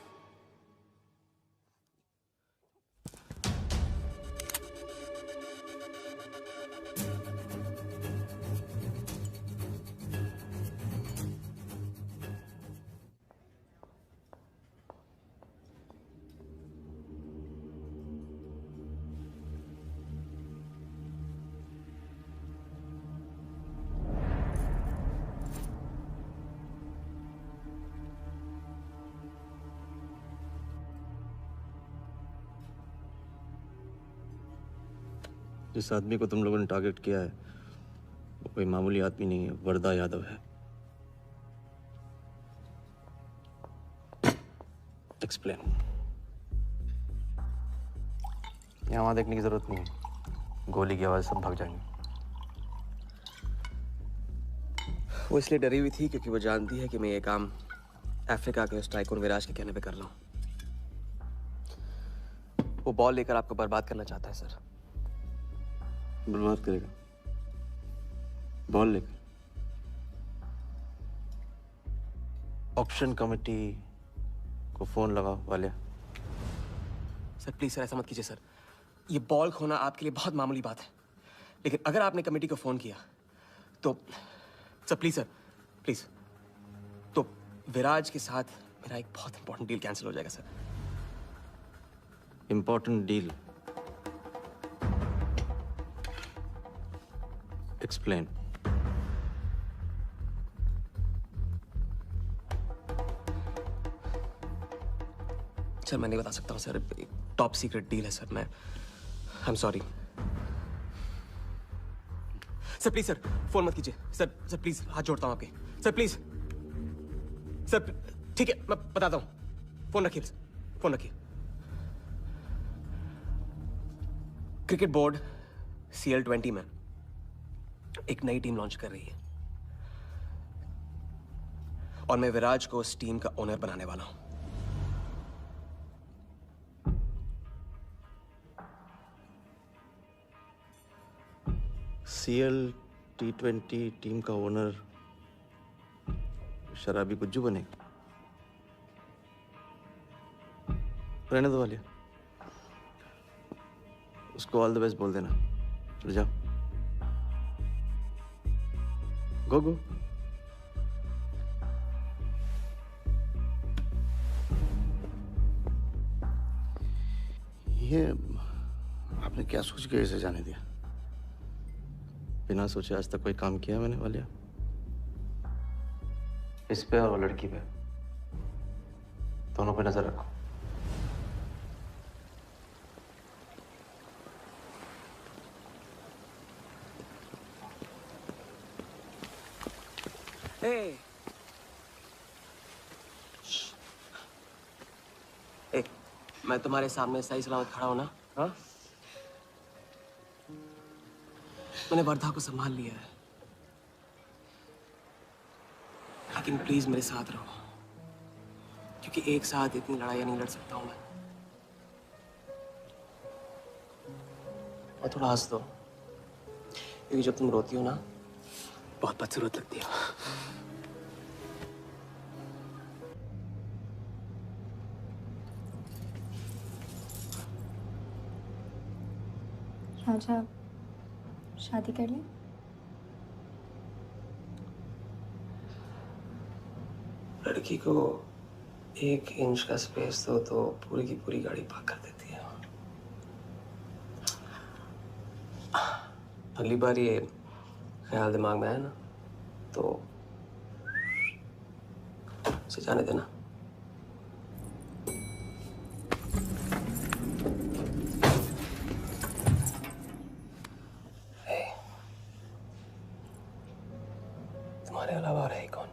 जिस आदमी को तुम लोगों ने टारगेट किया है वो कोई मामूली आदमी नहीं है, वर्धा यादव है। एक्सप्लेन। यहाँ वहां देखने की जरूरत नहीं है, गोली की आवाज सब भाग जाएंगे। वो इसलिए डरी हुई थी क्योंकि वो जानती है कि मैं ये काम अफ्रीका के उस टाइकून विराज के कहने पे कर रहा हूँ। वो बॉल लेकर आपको बर्बाद करना चाहता है सर। बर्बाद करेगा? बॉल लेकर? ऑक्शन कमेटी को फोन लगाओ वालिया। सर प्लीज सर, ऐसा मत कीजिए सर। ये बॉल खोना आपके लिए बहुत मामूली बात है, लेकिन अगर आपने कमेटी को फोन किया तो सर प्लीज सर, प्लीज, तो विराज के साथ मेरा एक बहुत इंपॉर्टेंट डील कैंसिल हो जाएगा sir. Important deal? Explain. Sir मैं नहीं बता सकता हूँ सर, एक टॉप सीक्रेट डील है सर। मैं I am sorry sir. Please sir phone मत कीजिए सर। सर प्लीज हाथ जोड़ता हूँ आपके सर, प्लीज सर। ठीक है मैं बताता हूँ, फोन रखिए, फोन रखिए। क्रिकेट बोर्ड CL20 में एक नई टीम लॉन्च कर रही है और मैं विराज को उस टीम का ओनर बनाने वाला हूं। CL20 T20 टीम का ओनर शराबी गुज्जू बनेगा। रहने दो वालिया, उसको ऑल द बेस्ट बोल देना। चल जाओ, गो गो। ये आपने क्या सोच के इसे जाने दिया? बिना सोचे आज तक कोई काम किया मैंने वालिया? इस पे और वो लड़की पे, दोनों पे नजर रखो। Hey. ए, मैं तुम्हारे सामने सही सलामत खड़ा हूं ना? हाँ? मैंने वर्धा को संभाल लिया है, लेकिन प्लीज मेरे साथ रहो, क्योंकि एक साथ इतनी लड़ाइयां नहीं लड़ सकता हूं मैं। और थोड़ा हंस दो, क्योंकि जब तुम रोती हो ना, बहुत बदसूरत लगती हो। राजा, शादी कर ले। लड़की को 1 इंच का स्पेस दो तो पूरी की पूरी गाड़ी पार्क कर देती है। अगली बार ये ख्याल दिमाग में आया ना, तो उसे जाने देना। तुम्हारे अलावा और है कौन?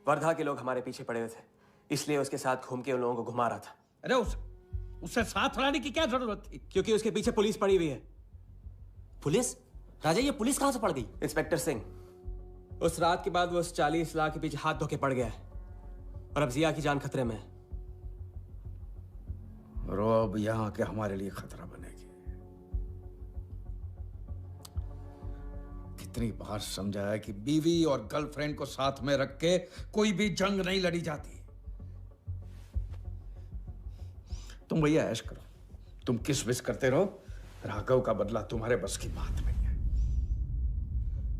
वर्धा के लोग हमारे पीछे पड़े हुए थे, इसलिए उसके साथ घूम के उन लोगों को घुमा रहा था। अरे उससे साथ रहने की क्या जरूरत थी? क्योंकि उसके पीछे पुलिस पड़ी हुई है। पुलिस? राजा, ये पुलिस कहां से पड़ गई? इंस्पेक्टर सिंह, उस रात के बाद वो उस 40 लाख के पीछे हाथ धो के पड़ गया है, और अब जिया की जान खतरे में है। और वो अब यहाँ के हमारे लिए खतरा बनेगी। कितनी बार समझाया कि बीवी और गर्लफ्रेंड को साथ में रख के कोई भी जंग नहीं लड़ी जाती। तुम भैया ऐश करो, तुम किस विस करते रहो। राघव का बदला तुम्हारे बस की बात नहीं है।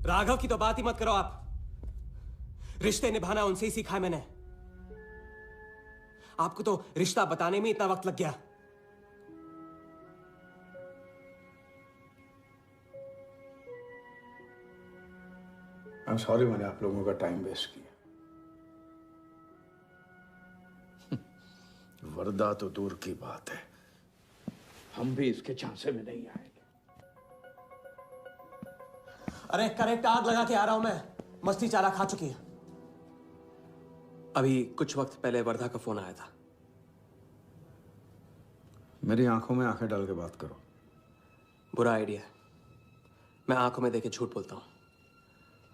राघव की तो बात ही मत करो आप। रिश्ते निभाना उनसे ही सीखा है मैंने। आपको तो रिश्ता बताने में इतना वक्त लग गया। I'm sorry मैंने आप लोगों का टाइम वेस्ट किया। वर्दा तो दूर की बात है, हम भी इसके झांसे में नहीं आएंगे। अरे करेक्ट आग लगा के आ रहा हूं मैं, मस्ती चारा खा चुकी है। अभी कुछ वक्त पहले वर्धा का फोन आया था। मेरी आंखों में आंखें डाल के बात करो। बुरा आइडिया है, मैं आंखों में देखे झूठ बोलता हूं।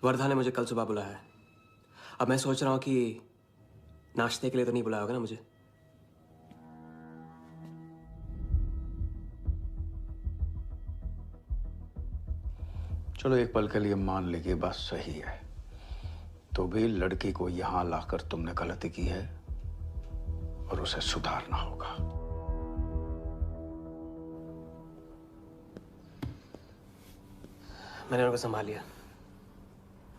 वर्धा ने मुझे कल सुबह बुलाया है। अब मैं सोच रहा हूं कि नाश्ते के लिए तो नहीं बुलाया होगा ना मुझे। चलो एक पल के लिए मान ले कि बात सही है, तो भी लड़की को यहां लाकर तुमने गलती की है और उसे सुधारना होगा। मैंने उनको संभाल लिया।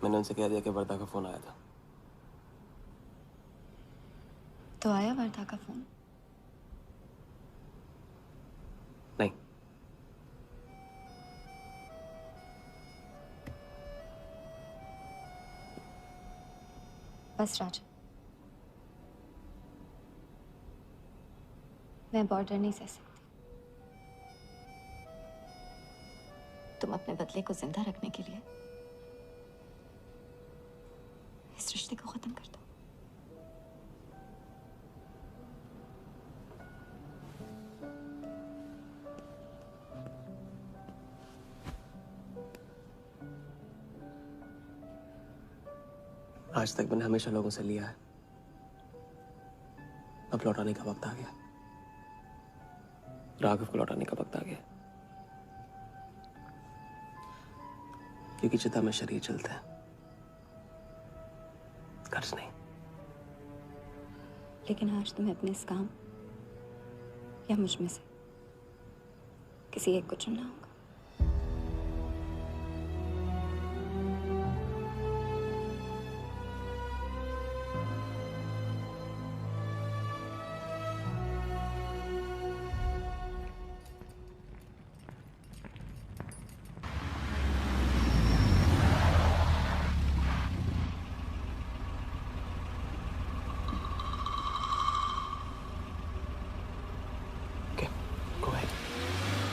मैंने उनसे कह दिया कि वर्धा का फोन आया था। तो आया वर्धा का फोन? नहीं। बस राजा, मैं बॉर्डर नहीं सह सकती। तुम अपने बदले को जिंदा रखने के लिए इस रिश्ते को खत्म कर दो। आज तक मैंने हमेशा लोगों से लिया है, अब लौटाने का वक्त आ गया। राघव को लौटाने का वक्त आ गया, क्योंकि चिता में शरीर चलते हैं, कर्ज नहीं। लेकिन आज तुम्हें अपने इस काम या मुझ में से किसी एक को चुनना होगा।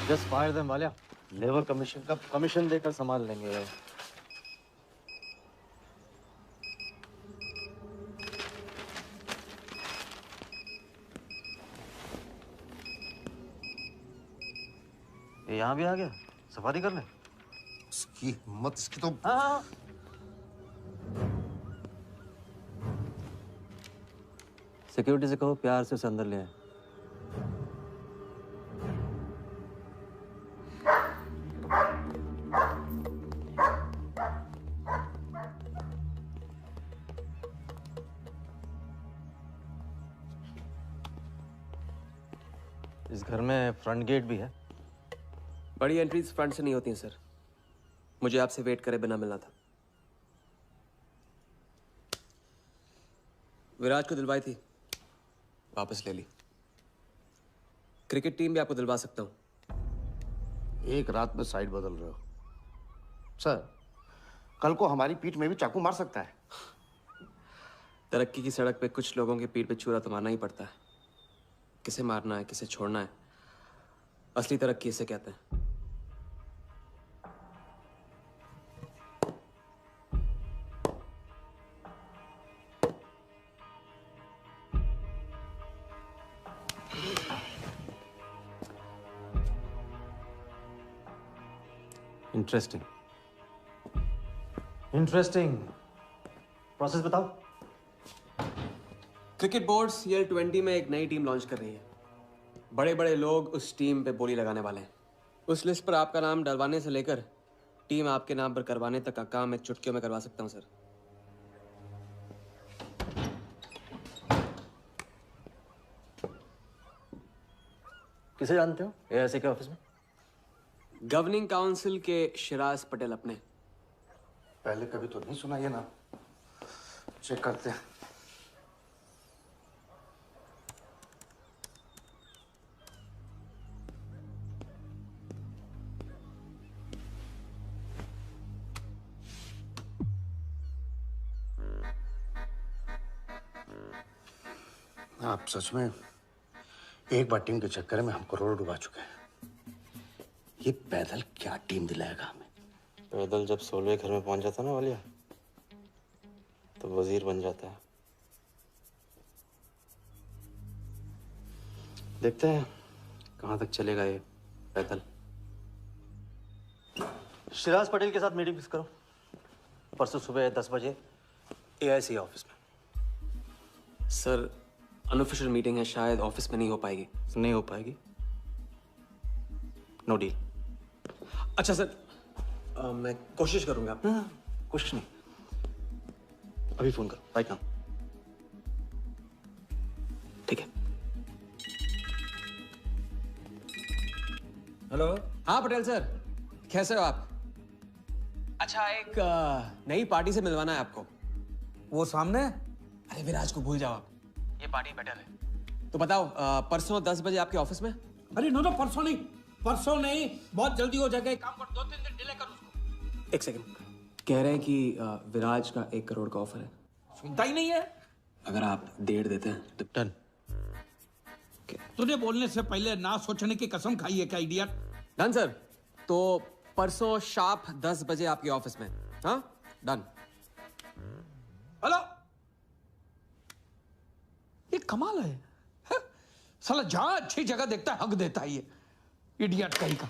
Just fire them Walia. Labour commission का कमीशन देकर संभाल लेंगे। ये यहाँ भी आ गया सफारी करने। इसकी हिम्मत, इसकी तो। हाँ। सिक्योरिटी से कहो प्यार से उसे अंदर ले आए। इस घर में फ्रंट गेट भी है। बड़ी एंट्रीज फ्रंट से नहीं होती हैं सर, मुझे आपसे वेट करे बिना मिलना था। विराज को दिलवाई थी, वापस ले ली। क्रिकेट टीम भी आपको दिलवा सकता हूं। एक रात में साइड बदल रहे हो सर। कल को हमारी पीठ में भी चाकू मार सकता है। तरक्की की सड़क पे कुछ लोगों की पीठ पे छुरा तो मारना ही पड़ता है। किसे मारना है, किसे छोड़ना है, असली तरक्की इसे कहते हैं। Interesting interesting. प्रोसेस बताओ। क्रिकेट बोर्ड CL20 में एक नई टीम लॉन्च कर रही है। बड़े बड़े लोग उस टीम पे बोली लगाने वाले हैं। उस लिस्ट पर आपका नाम डलवाने से लेकर टीम आपके नाम पर करवाने तक का काम मैं चुटकियों में करवा सकता हूं सर। किसे जानते हो AIC के ऑफिस में? गवर्निंग काउंसिल के शिराज पटेल अपने। पहले कभी तो नहीं सुना ये ना। चेक करते हैं। आप सच में एक बार टीम के चक्कर में हम करोड़ डुबा चुके हैं। ये पैदल क्या टीम दिलाएगा हमें? पैदल जब 16वें घर में पहुंच जाता ना वालिया, तो वजीर बन जाता है। देखते हैं कहां तक चलेगा ये पैदल। शिराज पटेल के साथ मीटिंग फिक्स करो परसों सुबह 10 बजे AIC ऑफिस में। सर अनऑफिशियल मीटिंग है, शायद ऑफिस में नहीं हो पाएगी। नहीं हो पाएगी? No deal. अच्छा सर, मैं कोशिश करूंगा। कोशिश नहीं, अभी फोन करो राइट नाउ। ठीक है। हेलो। हाँ पटेल सर, कैसे हो आप? अच्छा, एक नई पार्टी से मिलवाना है आपको। वो सामने? अरे विराज को भूल जाओ आप, ये पार्टी बेटर है। तो बताओ परसों 10 बजे आपके ऑफिस में? अरे नो परसों नहीं, परसों नहीं, बहुत जल्दी हो जाएगा। एक काम कर, 2-3 दिन डिले कर उसको। एक सेकंड, कह रहे हैं कि विराज का 1 करोड़ का ऑफर है। सुनता ही नहीं है। अगर आप 1.5 देते हैं तो डन। तूने बोलने से पहले ना सोचने की कसम खाई है क्या इडियट? Done sir. तो परसों शार्प 10 बजे आपके ऑफिस में। हाँ, डन। हेलो, ये कमाल है, हैं? साला जहां अच्छी जगह देखता है हक देता है ये इडियट कहीं का।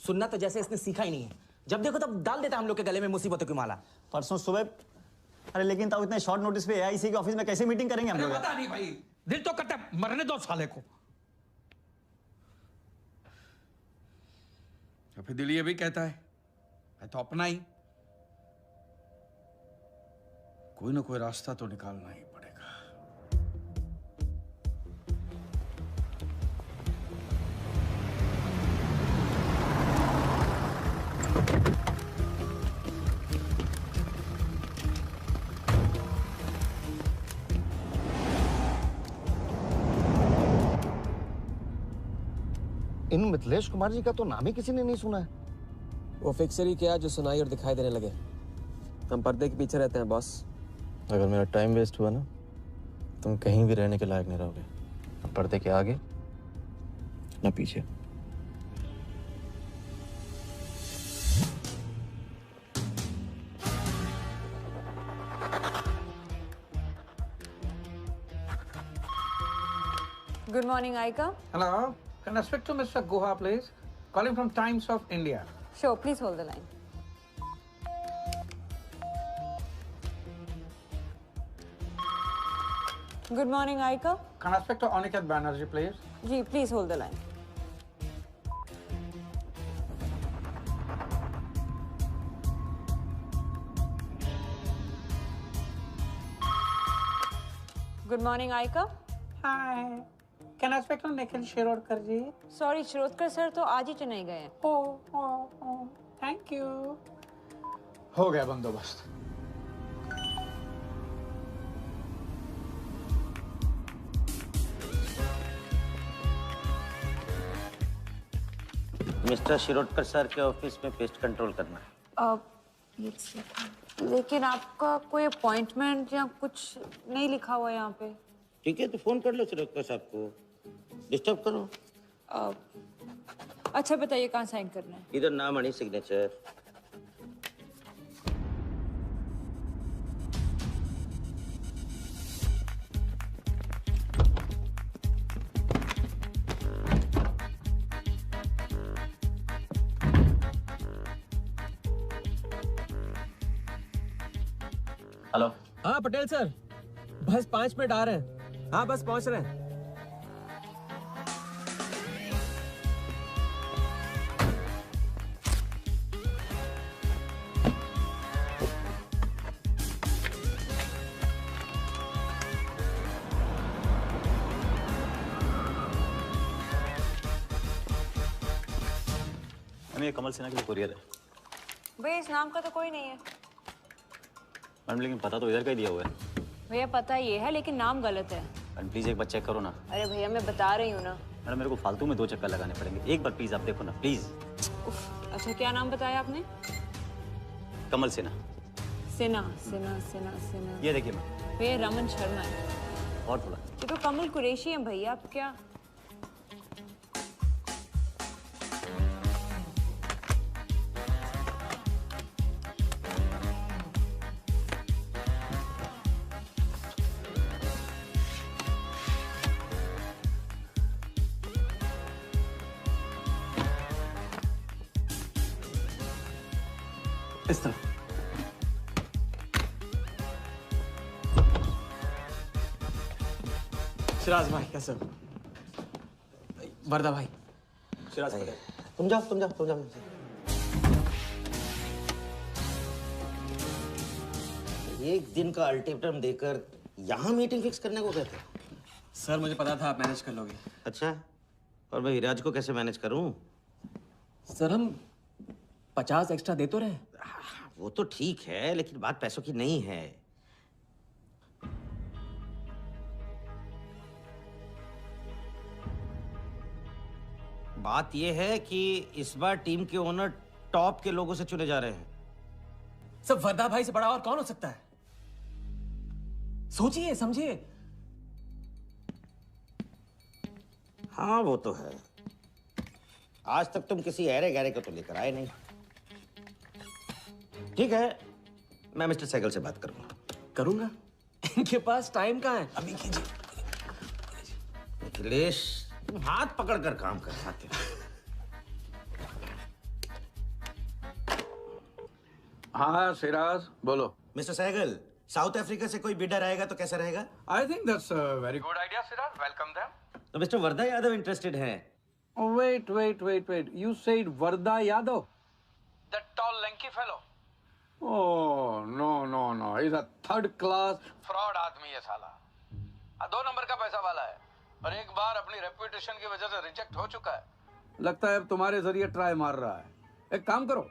सुनना तो जैसे इसने सीखा ही नहीं है, जब देखो तब डाल देता हम लोग के गले में मुसीबतों की माला। परसों सुबह, अरे लेकिन तब इतने शॉर्ट नोटिस पे एआईसी के ऑफिस में कैसे मीटिंग करेंगे हम लोग? पता नहीं भाई, दिल तो करता है मरने दो साले को। या फिर दिल ये भी कहता है मैं तो अपना ही, कोई ना कोई रास्ता तो निकालना ही पड़ेगा। इन मिथिलेश कुमार जी का तो नाम ही किसी ने नहीं सुना है। वो फिक्सर ही क्या जो सुनाई और दिखाई देने लगे। हम पर्दे के पीछे रहते हैं बॉस। अगर मेरा टाइम वेस्ट हुआ ना, तुम कहीं भी रहने के लायक नहीं रहोगे, ना पर्दे के आगे ना पीछे। Good morning, Aika. Hello, can I speak to Mr. Guha, please? Calling from Times of India. Sure, please hold the line. Good morning, Aika. Can I speak to Aniket Banerjee, please? Ji, please hold the line. Good morning, Aika. Hi. Can I speak to Nikhil Shirodkar ji? Sorry, Shirodkar sir तो आज ही चेन्नई गए हैं। Oh, thank you. हो गया बंदोबस्त। मिस्टर शिरोडकर सर के ऑफिस में पेस्ट कंट्रोल करना है। लेकिन आपका कोई अपॉइंटमेंट या कुछ नहीं लिखा हुआ यहाँ पे। ठीक है, तो फोन कर लो शिरोडकर साहब को, डिस्टर्ब करो। अच्छा बताइए कहाँ साइन करना है? इधर नाम आणि सिग्नेचर। हेलो। हाँ पटेल सर, बस 5 मिनट आ रहे हैं। हाँ बस पहुंच रहे हैं। ये कमल सिन्हा के लिए कुरियर है। भैया इस नाम का तो कोई नहीं है। मैडम लेकिन पता तो इधर का ही दिया हुआ है। भैया पता ये है लेकिन नाम गलत है। मैडम प्लीज एक बार चेक करो ना। अरे भैया मैं बता रही हूँ ना। मैडम मेरे को फालतू में 2 चक्कर लगाने पड़ेंगे, एक बार प्लीज आप देखो ना प्लीज। अच्छा क्या नाम बताया आपने? कमल सिन्हा। सिन्हा सिन्हा सिन्हा सिन्हा। ये देखिए मैम। भैया रमन शर्मा है। और थोड़ा। ये तो कमल कुरैशी है भैया, आप क्या? इस तरह। शिराज भाई कैसे हो? वर्दा भाई। शिराज तुम जाओ। एक दिन का अल्टीमेटम देकर यहाँ मीटिंग फिक्स करने को कहते हैं। सर मुझे पता था आप मैनेज कर लोगे। अच्छा, और मैं विराज को कैसे मैनेज करूं? सर हम 50 एक्स्ट्रा दे तो रहे। वो तो ठीक है, लेकिन बात पैसों की नहीं है। बात यह है कि इस बार टीम के ओनर टॉप के लोगों से चुने जा रहे हैं। सब वर्दा भाई से बड़ा और कौन हो सकता है? सोचिए समझिए। हाँ वो तो है। आज तक तुम किसी ऐरे गहरे को तो लेकर आए नहीं। ठीक है, मैं मिस्टर सहगल से बात करूंगा। करूंगा? इनके पास टाइम कहाँ है? अभी कीजिए। अखिलेश, तुम हाथ पकड़कर काम कर पाते हो। हाँ सिराज, बोलो। मिस्टर सहगल, साउथ अफ्रीका से कोई बिडर आएगा तो कैसा रहेगा? I think that's a very good idea Siraj, welcome them. तो मिस्टर वर्धा यादव इंटरेस्टेड हैं? Wait. You said Varda Yadav? That tall, lanky fellow? Oh, no. He's a third class fraud आदमी है साला। 2 नंबर का पैसा वाला है और एक बार अपनी रेपुटेशन की वजह से रिजेक्ट हो चुका है। लगता है अब तुम्हारे जरिए ट्राई मार रहा है। एक काम करो,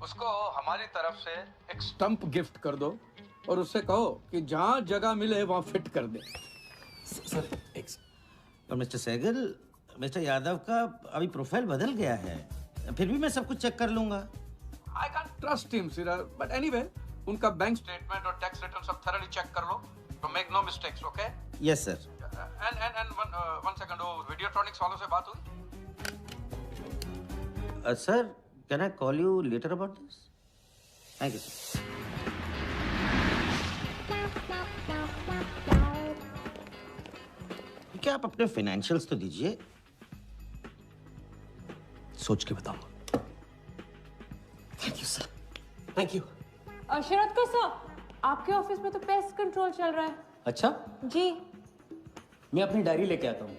उसको हमारी तरफ से एक स्टंप गिफ्ट कर दो और उससे कहो कि जहां जगह मिले वहां फिट कर दे। सर, और मिस्टर सहगल, मिस्टर यादव का अभी प्रोफाइल बदल गया है, फिर भी मैं सब कुछ चेक कर लूंगा। I can't trust him, Siraj. But anyway, उनका बैंक स्टेटमेंट और टैक्स रिटर्न सब thoroughly चेक कर लो, तो make no mistakes, okay? Yes, sir. And one second, वो Videotronics वालों से बात हुई? Sir, can I call you later about this? Thank you, sir. क्या आप अपने फाइनेंशियल्स तो दीजिए। सोच के बताऊंगा। Thank you sir, thank you. Sharad का सर, आपके ऑफिस में तो पेस्ट कंट्रोल चल रहा है। अच्छा, जी। मैं अपनी डायरी लेके आता हूँ।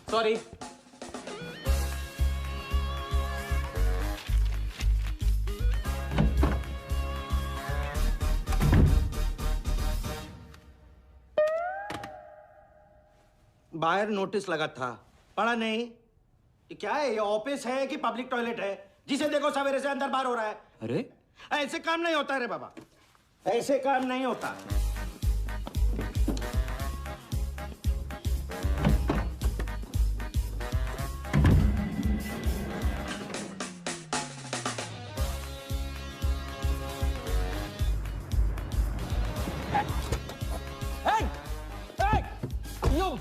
सॉरी। बाहर नोटिस लगा था, पढ़ा नहीं? ये क्या है? ये ऑफिस है कि पब्लिक टॉयलेट है? जिसे देखो सवेरे से अंदर बाहर हो रहा है। अरे ऐसे काम नहीं होता रे बाबा, ऐसे काम नहीं होता।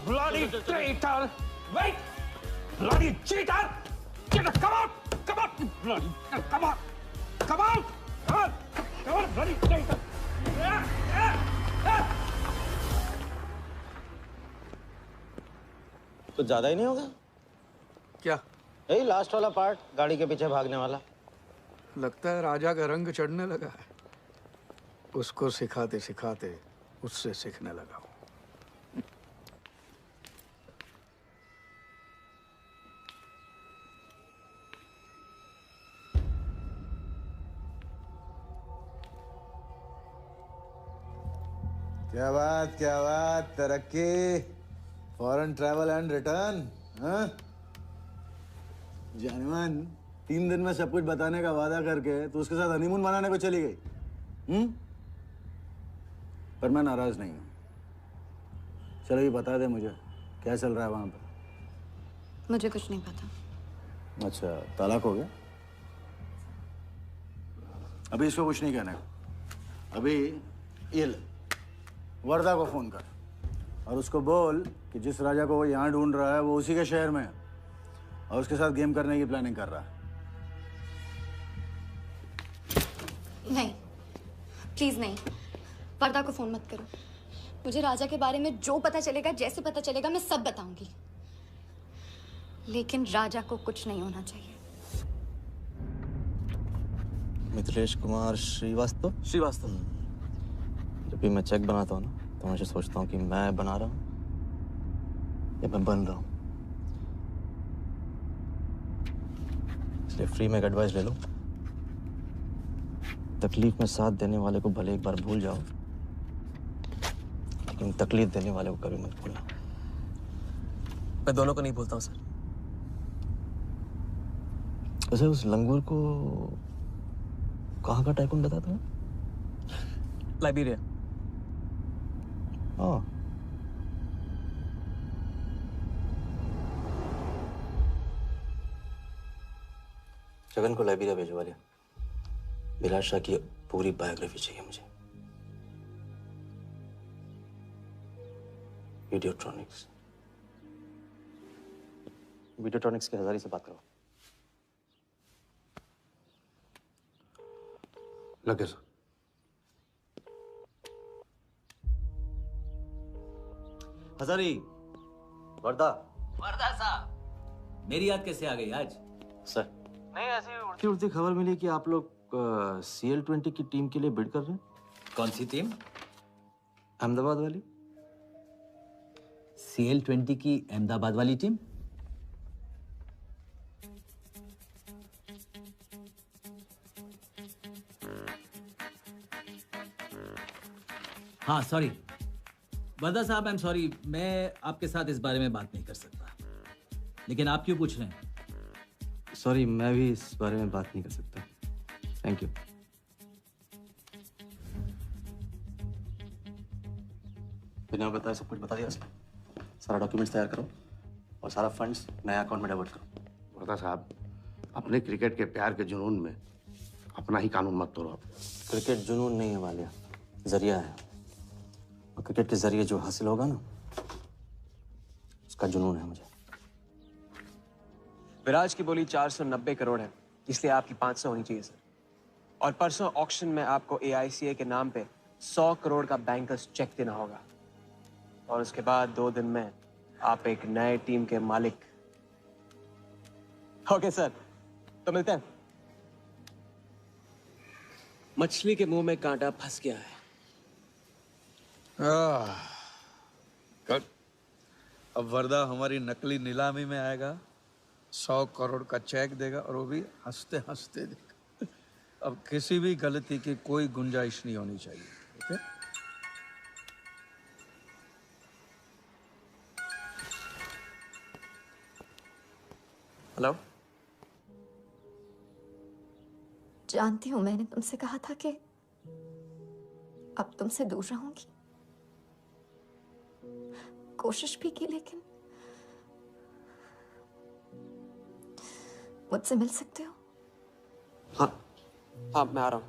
Bloody traitor! Wait! Bloody cheater! Come out! Bloody, come on! Come out! Come on, bloody traitor! कुछ ज्यादा ही नहीं होगा क्या? यही लास्ट वाला पार्ट, गाड़ी के पीछे भागने वाला। लगता है राजा का रंग चढ़ने लगा है। उसको सिखाते सिखाते उससे सीखने लगा हूं। क्या बात, तरक्की, फॉरेन ट्रैवल एंड रिटर्न। जानमान 3 दिन में सब कुछ बताने का वादा करके तो उसके साथ हनीमून मनाने को चली गई। पर मैं नाराज नहीं हूं। चलो ये बता दे मुझे, क्या चल रहा है वहां पर? मुझे कुछ नहीं पता। अच्छा, तलाक हो गया? अभी इसको कुछ नहीं कहना है। अभी ये ले, वर्धा को फोन कर और उसको बोल कि जिस राजा को वो यहाँ ढूंढ रहा है वो उसी के शहर में है और उसके साथ गेम करने की प्लानिंग कर रहा है। नहीं, प्लीज नहीं, वर्धा को फोन मत करो। मुझे राजा के बारे में जो पता चलेगा, जैसे पता चलेगा, मैं सब बताऊंगी, लेकिन राजा को कुछ नहीं होना चाहिए। मिथिलेश कुमार श्रीवास्तव। जब भी मैं चेक बनाता हूँ ना, तो मुझे सोचता हूँ कि मैं बना रहा हूँ या मैं बन रहा हूँ। इसलिए फ्री में एक एडवाइस ले लो, तकलीफ में साथ देने वाले को भले एक बार भूल जाओ, लेकिन तकलीफ देने वाले को कभी मत भूलना। मैं दोनों को नहीं भूलता हूँ सर। वैसे उस लंगूर को कहाँ का टाइकून बताया तुम्हें? लाइबेरिया। हाँ, गगन को लाइब्रेरिया भिजवा लिया। विलास शाह की पूरी बायोग्राफी चाहिए मुझे। वीडियोट्रॉनिक्स के हजारी से बात करो। लगे सर। हजारी, वर्दा। वर्दा साहब, मेरी याद कैसे आ गई आज? सर, नहीं ऐसी उड़ती उड़ती खबर मिली कि आप लोग CL20 की टीम के लिए बिड कर रहे हैं। कौन सी टीम? अहमदाबाद वाली। CL20 की अहमदाबाद वाली टीम? हाँ सॉरी वर्दा साहब, आई एम सॉरी, मैं आपके साथ इस बारे में बात नहीं कर सकता। लेकिन आप क्यों पूछ रहे हैं? सॉरी, मैं भी इस बारे में बात नहीं कर सकता। Thank you. बिना बताए सब कुछ बता दिया उसने। सारा डॉक्यूमेंट्स तैयार करो और सारा फंड्स नए अकाउंट में डाइवर्ट करो। वर्दा साहब, अपने क्रिकेट के प्यार के जुनून में अपना ही कानून मत तोड़ो आप। क्रिकेट जुनून नहीं है वालिया, जरिया है। और क्रिकेट के जरिए जो हासिल होगा ना, उसका जुनून है मुझे। विराज की बोली 490 करोड़ है, इसलिए आपकी 500 होनी चाहिए सर। और परसों ऑक्शन में आपको AICA के नाम पे 100 करोड़ का बैंकर्स चेक देना होगा। और उसके बाद 2 दिन में आप एक नए टीम के मालिक। ओके सर, तो मिलते हैं। मछली के मुंह में कांटा फंस गया है। कल अब वर्दा हमारी नकली नीलामी में आएगा, 100 करोड़ का चेक देगा और वो भी हंसते हंसते देगा। अब किसी भी गलती की कोई गुंजाइश नहीं होनी चाहिए। ओके? हेलो। जानती हूँ मैंने तुमसे कहा था कि अब तुमसे दूर रहूंगी। कोशिश भी की, लेकिन मुझसे मिल सकते हो? हाँ हाँ, मैं आ रहा हूँ।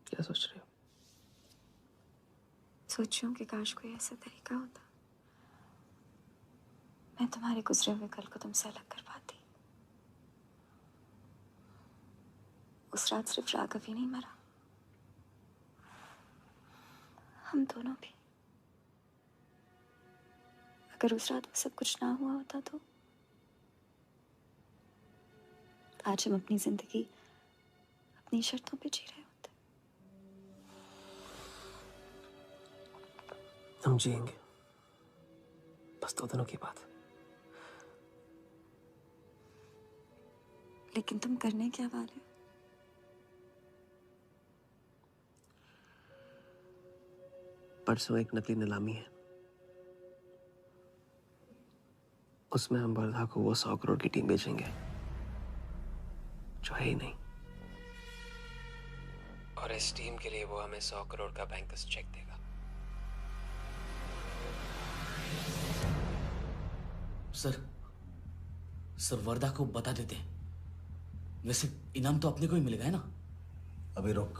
क्या सोच रहे हो? सोच रही हूँ कि काश कोई ऐसा तरीका होता, मैं तुम्हारे गुजरे हुए कल को तुमसे अलग कर पाती। उस रात सिर्फ राघव ही नहीं मरा, हम दोनों भी। अगर उस रात वो सब कुछ ना हुआ होता तो आज हम अपनी जिंदगी अपनी शर्तों पे जी रहे होते। हम जिएंगे, बस 2 दिनों की बात। लेकिन तुम करने क्या वाले हो? परसों एक नकली नीलामी है, उसमें हम वर्धा को वो 100 करोड़ की टीम बेचेंगे जो है ही नहीं। और इस टीम के लिए वो हमें 100 करोड़ का बैंकर्स चेक देगा। सर वर्दा को बता देते हैं। वैसे इनाम तो अपने को ही मिलेगा है ना? अभी रुक,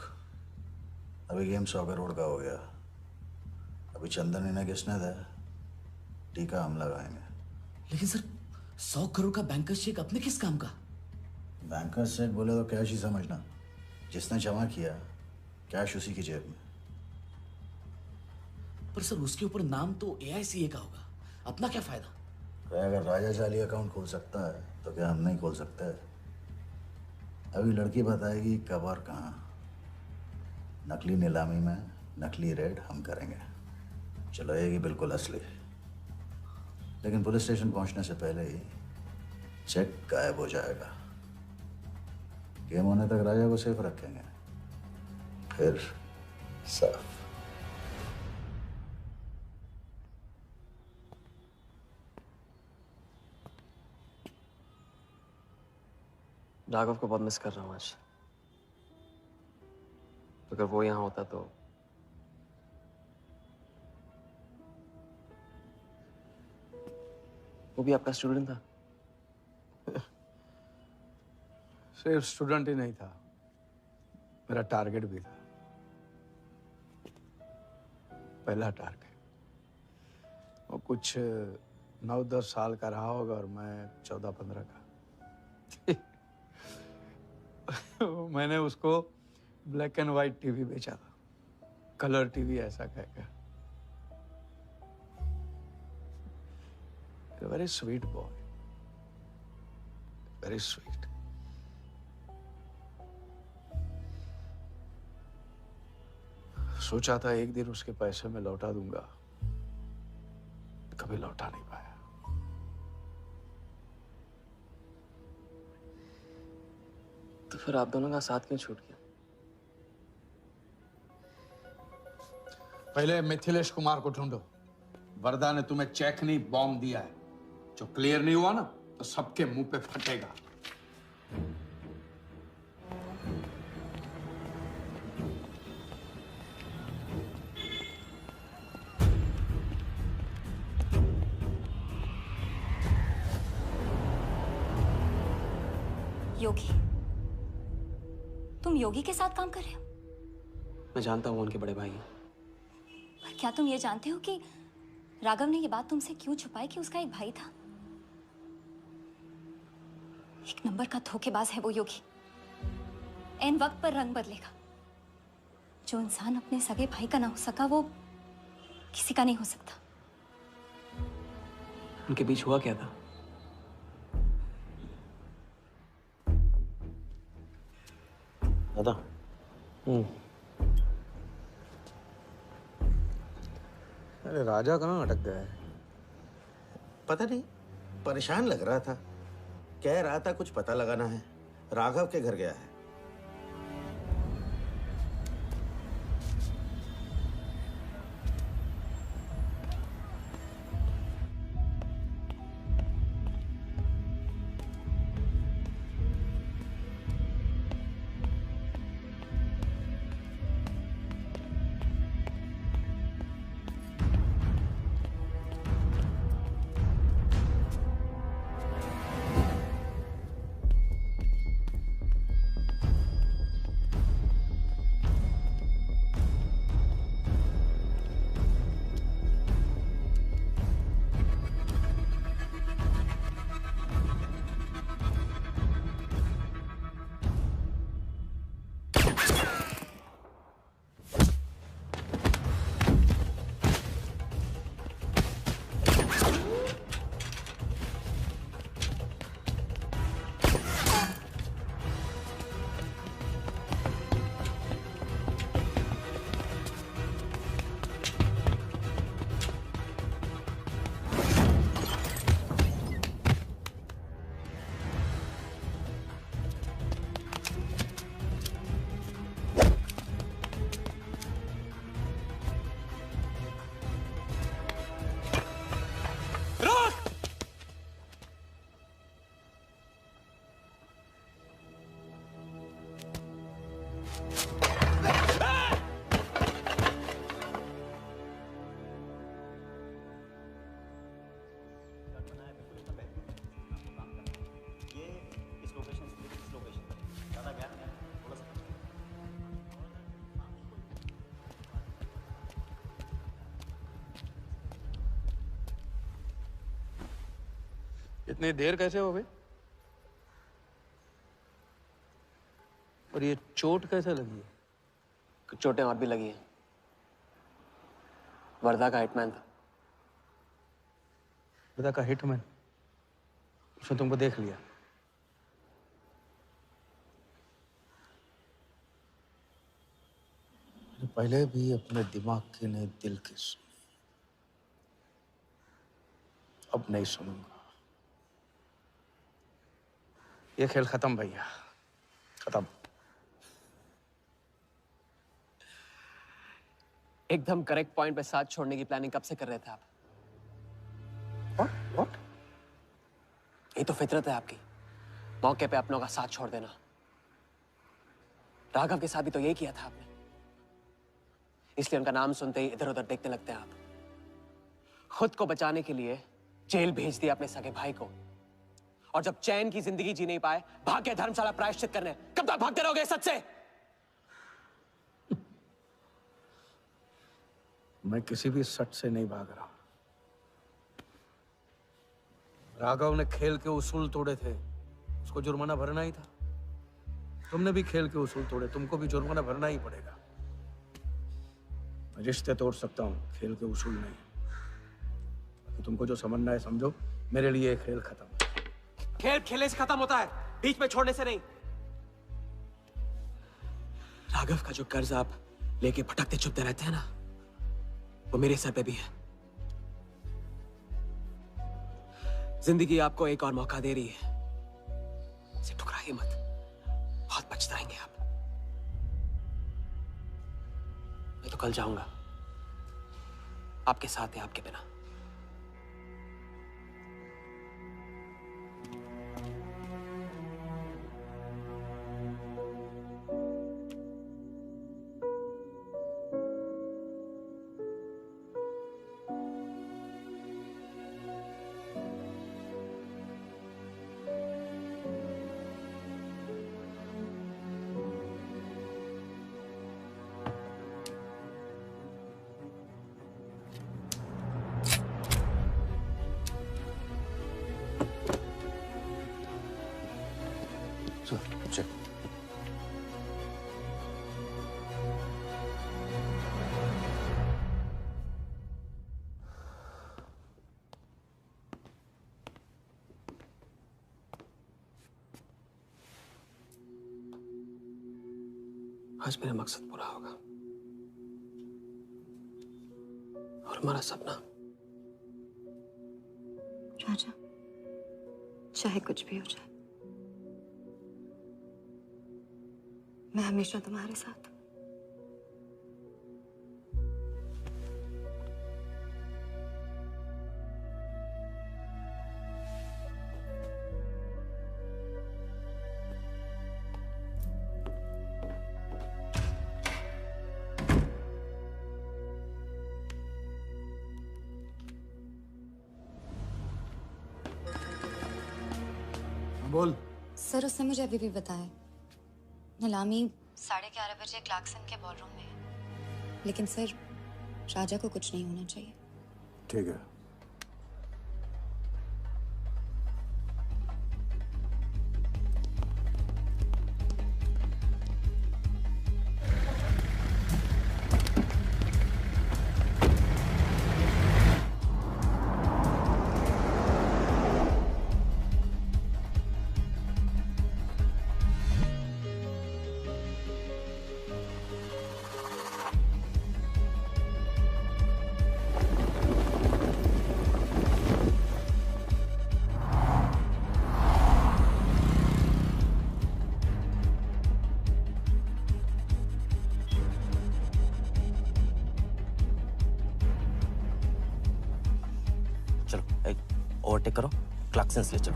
अभी गेम 100 करोड़ का हो गया। अभी चंदन इन्हें किसने दिया? टीका हम लगाएंगे। लेकिन सर 100 करोड़ का बैंकर्स चेक अपने किस काम का? बैंकर्स चेक बोले तो कैश ही समझना। जिसने जमा किया कैश उसी की जेब में। पर सर उसके ऊपर नाम तो AICA का होगा, अपना क्या फायदा? तो अगर राजा जाली अकाउंट खोल सकता है तो क्या हम नहीं खोल सकते? अभी लड़की बताएगी कब और कहाँ। नकली नीलामी में नकली रेड हम करेंगे, चलाएगी बिल्कुल असली। लेकिन पुलिस स्टेशन पहुंचने से पहले ही चेक गायब हो जाएगा। गेम होने तक राजा को सेफ रखेंगे, फिर साफ। राघव को बहुत मिस कर रहा हूँ आज। तो अगर वो यहाँ होता तो वो भी आपका स्टूडेंट था? सिर्फ स्टूडेंट ही नहीं था, मेरा टारगेट भी था। पहला टारगेट। वो कुछ 9-10 साल का रहा होगा और मैं 14-15 का। मैंने उसको ब्लैक एंड व्हाइट टीवी बेचा था, कलर टीवी ऐसा कहकर। Very sweet boy, very sweet. सोचा था एक दिन उसके पैसे में लौटा दूंगा, कभी लौटा नहीं पाया। तो फिर आप दोनों का साथ क्यों छूट गया? पहले मिथिलेश कुमार को ढूंढो। वरदा ने तुम्हें चेक नहीं बॉम्ब दिया है। जो क्लियर नहीं हुआ ना तो सबके मुंह पे फटेगा। योगी, तुम योगी के साथ काम कर रहे हो? मैं जानता हूँ उनके बड़े भाई हैं। पर क्या तुम ये जानते हो कि राघव ने ये बात तुमसे क्यों छुपाई कि उसका एक भाई था? एक नंबर का धोखेबाज है वो योगी। एन वक्त पर रंग बदलेगा। जो इंसान अपने सगे भाई का ना हो सका वो किसी का नहीं हो सकता। उनके बीच हुआ क्या था? दादा। अरे राजा कहाँ अटक गया है? पता नहीं, परेशान लग रहा था। कह रहा था कुछ पता लगाना है। राघव के घर गया है। इतनी देर कैसे हो गई? और ये चोट कैसे लगी है? कुछ चोटें और भी लगी हैं। वर्धा का हिटमैन था। वर्धा का हिटमैन? उसने तुमको देख लिया? पहले भी अपने दिमाग की नहीं दिल की सुनी, अब नहीं सुनूंगा। ये खेल खत्म भैया, खत्म। एकदम करेक्ट पॉइंट पे साथ छोड़ने की प्लानिंग कब से कर रहे थे आप? What? ये तो फितरत है आपकी। मौके पे अपनों का साथ छोड़ देना। राघव के साथ भी तो यही किया था आपने, इसलिए उनका नाम सुनते ही इधर उधर देखने लगते हैं आप। खुद को बचाने के लिए जेल भेज दिया अपने सगे भाई को, और जब चैन की जिंदगी जी नहीं पाए भाग के धर्मशाला प्रायश्चित करने। कब तक भागते रहोगे सच से? मैं किसी भी सच से नहीं भाग रहा। राघव ने खेल के उसूल तोड़े थे, उसको जुर्माना भरना ही था। तुमने भी खेल के उसूल तोड़े, तुमको भी जुर्माना भरना ही पड़ेगा। मैं रिश्ते तोड़ सकता हूँ, खेल के उसूल नहीं। तो तुमको जो समझना है समझो, मेरे लिए खेल खत्म। खेल खेलने से खत्म होता है, बीच में छोड़ने से नहीं। राघव का जो कर्ज आप लेके भटकते चुपते रहते हैं ना, वो मेरे सर पे भी है। जिंदगी आपको एक और मौका दे रही है, इसे ठुकराइए मत, बहुत पछताएंगे आप। मैं तो कल जाऊंगा, आपके साथ है, आपके बिना। चल। आज मेरा मकसद पूरा होगा, और हमारा सपना। राजा, चाहे कुछ भी हो जाए, मैं हमेशा तुम्हारे साथ हूं। बोल। सर, उसने मुझे अभी भी बताया नीलामी 11:30 बजे क्लार्कसन के बॉलरूम में है। लेकिन सर, राजा को कुछ नहीं होना चाहिए। ठीक है। ओवरटेक करो, क्लार्कसन ले चलो।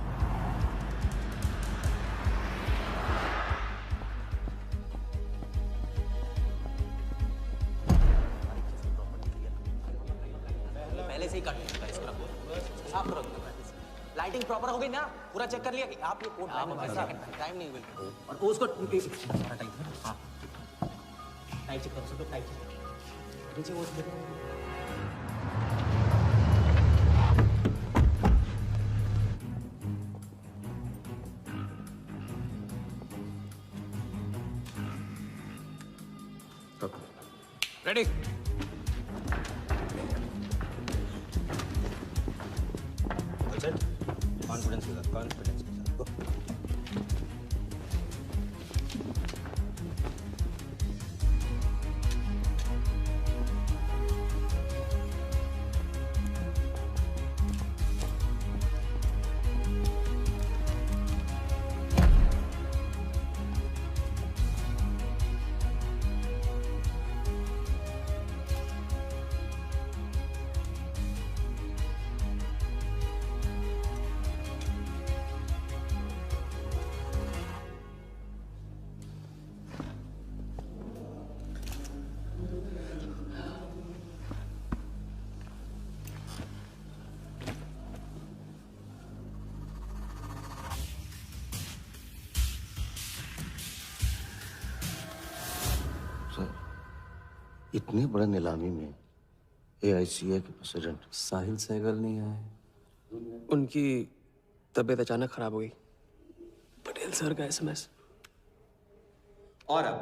पहले से ही काट चुका है इसको, साफ करो। लाइटिंग प्रॉपर हो गई ना? पूरा चेक कर लिया कि आप ये कोड टाइम नहीं हुई, और उसको हाँ टाइट चेक करो, सब टाइट चेक नीचे वो रेडी। कॉन्फिडेंस के साथ, कॉन्फिडेंस के साथ। इतनी बड़ी नीलामी में AICA के प्रेसिडेंट साहिल सहगल नहीं आए। उनकी तबीयत अचानक खराब हो गई। पटेल सर का SMS। और अब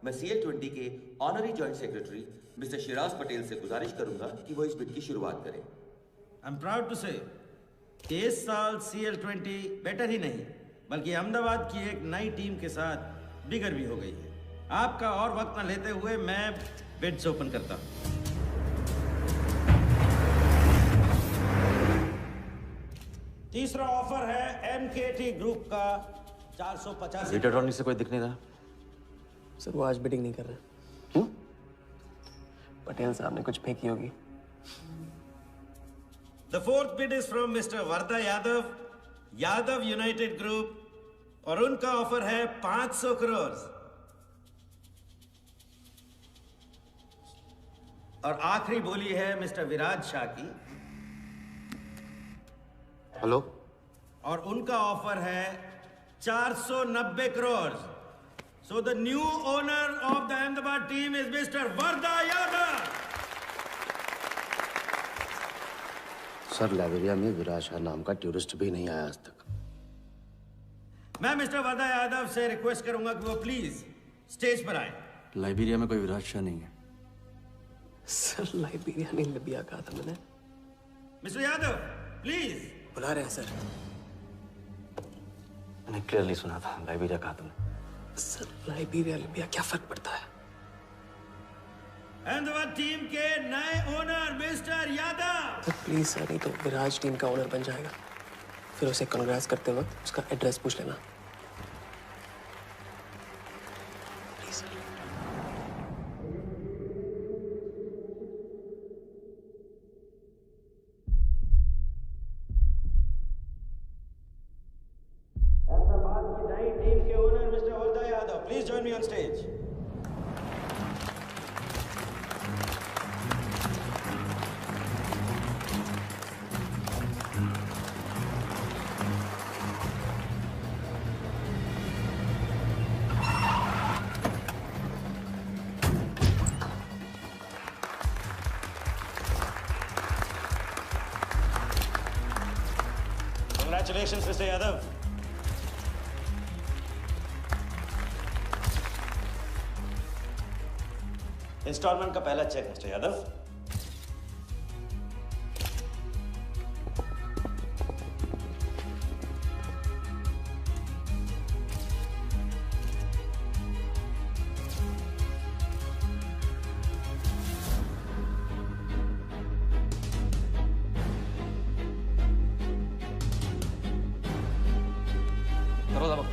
मैं CL20 के honorary joint secretary mister Shiraz Patel से गुजारिश करूंगा कि वो इस बिड की शुरुआत करें। आई एम प्राउड टू से कि इस साल CL20 बेटर ही नहीं बल्कि अहमदाबाद की एक नई टीम के साथ बिगर भी हो गई है। आपका और वक्त न लेते हुए मैं बिड्स ओपन करता हूं। तीसरा ऑफर है MKT ग्रुप का 485। रीटा अटॉर्नी से कोई दिख नहीं रहा। सर वो आज बिडिंग नहीं कर रहे। क्यों? पटेल साहब ने कुछ फेंकी होगी। The fourth bid is from Mr. Varda Yadav, Yadav United Group, और उनका ऑफर है 500 करोड़। और आखिरी बोली है मिस्टर विराज शाह की। हेलो। और उनका ऑफर है 490 crore. So the new owner of the Ahmedabad team is Mr. Varda Yadav. Sir Liberia में विराज शाह नाम का टूरिस्ट भी नहीं आया आज तक। मैं मिस्टर वर्दा यादव से रिक्वेस्ट करूंगा कि वो प्लीज स्टेज पर आए। लाइबेरिया में कोई विराज शाह नहीं है। सर लाइबेरिया नहीं लिबिया कहा था मैंने। Mister Yadav please. बुला रहे हैं सर। मैंने क्लियरली सुना था लाइबेरिया कहा तुमने। सर लाइबेरिया लिबिया क्या फर्क पड़ता है? अहमदाबाद टीम के नए owner mister Yadav. Sir please sir, नहीं तो विराज टीम का ओनर बन जाएगा। फिर उसे कांग्रेस करते वक्त उसका एड्रेस पूछ लेना। Please sir. अहमदाबाद की नई टीम के owner mister Varda Yadav, please join me on stage. Congratulations, Mr. Yadav. Instalment का पहला चेक मिस्टर यादव। करो दबा।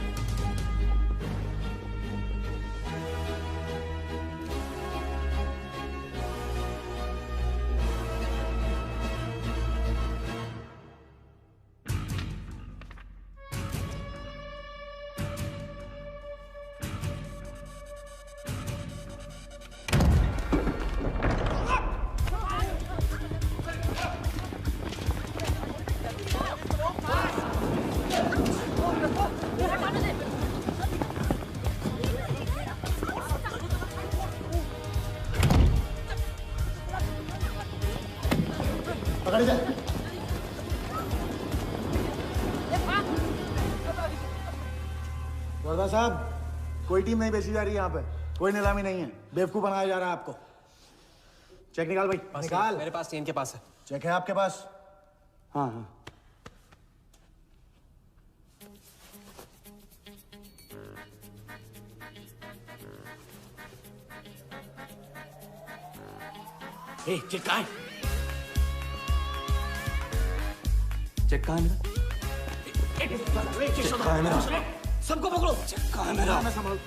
पकड़ जा। वर्दा साहब, कोई टीम नहीं बेची जा रही यहाँ पे। कोई नीलामी नहीं है। बेवकूफ बनाया जा रहा है आपको। चेक निकाल भाई, निकाल। मेरे पास इनके पास है। चेक है आपके पास? हाँ हाँ। चेक कहाँ है? चेक कहाँ है मेरा? चेक कहाँ है मेरा? सबको पकड़ो। चेक कहाँ है मेरा? मैं संभाल।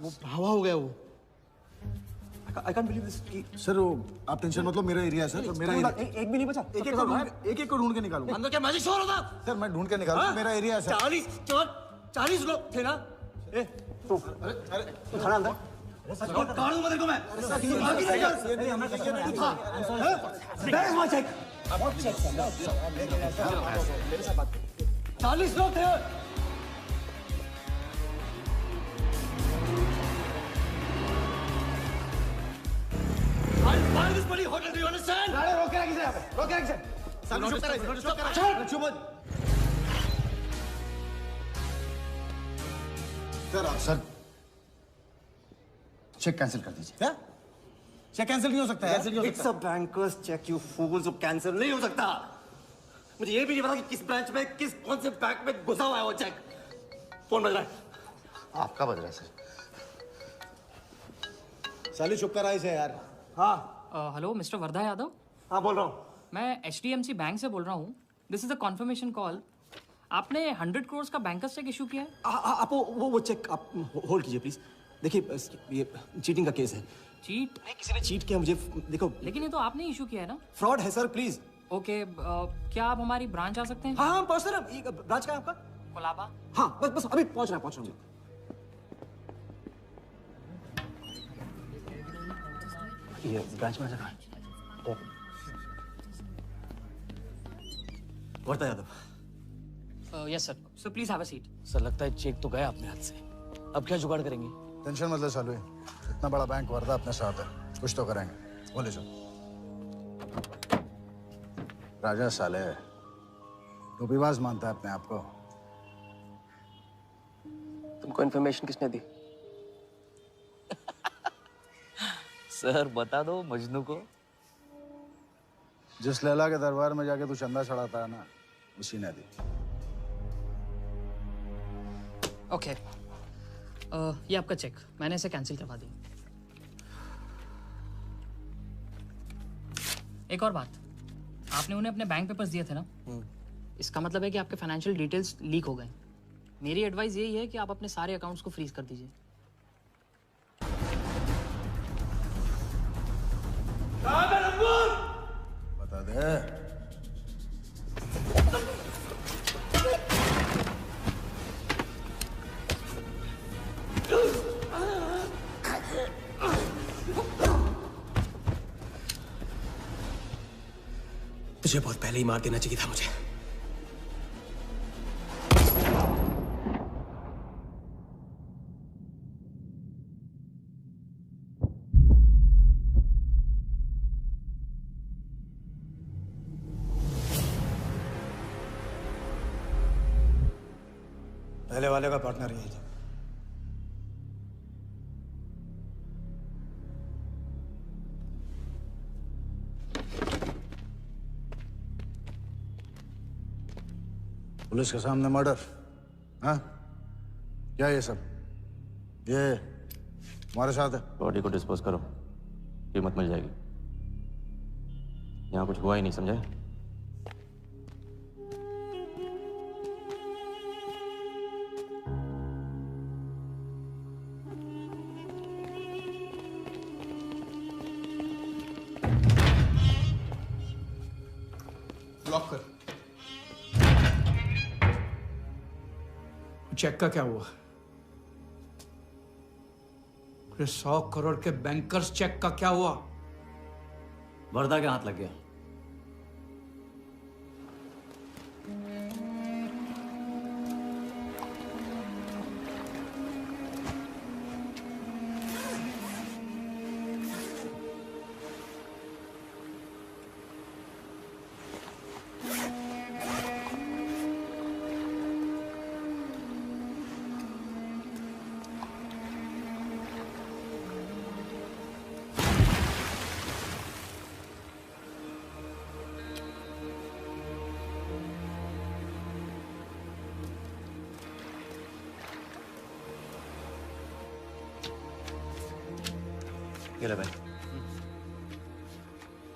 वो हवा हो गया वो। I can't believe this कि सर वो आप टेंशन मत लो, मेरा एरिया है सर, तो मेरा एरिया। एक भी नहीं बचा। एक को ढूंढ के निकालूंगा। अंदर क्या मैजिक शो हो रहा था? सर मैं ढूंढ के निकालूंगा, मेरा एरिया है सर। 40 लोग थे ना? तू खड़ा अंदर। काट दूंगा तेरे को मैं। Where is my check? 40 लोग थे। Why this bloody hotel? Do you understand? रोक के रखिए यहाँ पे। रोक के रखिए। सामने चुप कर। चुप मत। सर चेक कैंसिल कर दीजिए। क्या? चेक कैंसिल नहीं हो सकता है? It's a banker's check, you fools. वो कैंसिल नहीं हो सकता। मुझे ये भी नहीं पता कि किस ब्रांच में, कौन से बैंक में घुसा हुआ है वो चेक। फोन बज रहा है। आपका बज रहा है सर। साली चुप कर आई से यार। हाँ हेलो मिस्टर वर्धा यादव। हाँ बोल रहा हूँ। मैं HDMC बैंक से बोल रहा हूँ। This is a confirmation call. आपने 100 करोड़ का बैंकर्स चेक इशू किया है? आप वो चेक आप होल्ड कीजिए प्लीज। देखिए ये चीटिंग का केस है। चीट? नहीं, किसी ने चीट किया मुझे। देखो लेकिन ये तो आपने इशू किया है ना? फ्रॉड है सर, प्लीज। ओके क्या आप हमारी ब्रांच आ सकते हैं? हाँ पहुँच सर। ब्रांच का है आपका? कोलाबा। हाँ बस अभी पहुँच रहा हूँ। ये ब्रांच में कहाँ है? Wardha Yadav. Yes sir. So please have a seat. Sir लगता है चेक तो गया अपने हाथ से। अब क्या जुगाड़ करेंगे? टेंशन मत ले सालू, इतना बड़ा बैंक वर्धा अपने साथ है, कुछ तो करेंगे। बोले सर। राजा साले टोपीबाज मानता है अपने आप को। तुमको इन्फॉर्मेशन किसने दी? सर बता दो मजनू को। जिस लैला के दरबार में जाके तू चंदा चढ़ाता है ना, उसी ने दी। ओके ये आपका चेक, मैंने इसे कैंसिल करवा दिया। एक और बात, आपने उन्हें अपने बैंक पेपर्स दिए थे ना, इसका मतलब है कि आपके फाइनेंशियल डिटेल्स लीक हो गए। मेरी एडवाइस यही है कि आप अपने सारे अकाउंट्स को फ्रीज कर दीजिए। बता दे। तुझे बहुत पहले ही मार देना चाहिए था मुझे। पहले वाले का पार्टनर यही था। पुलिस के सामने मर्डर? हाँ क्या ये सब? ये हमारे साथ है। बॉडी को डिस्पोज करो, कीमत मिल जाएगी। यहाँ कुछ हुआ ही नहीं, समझे? लॉक कर। चेक का क्या हुआ? 100 करोड़ के बैंकर्स चेक का क्या हुआ? वर्धा के हाथ लग गया। ये ले भाई।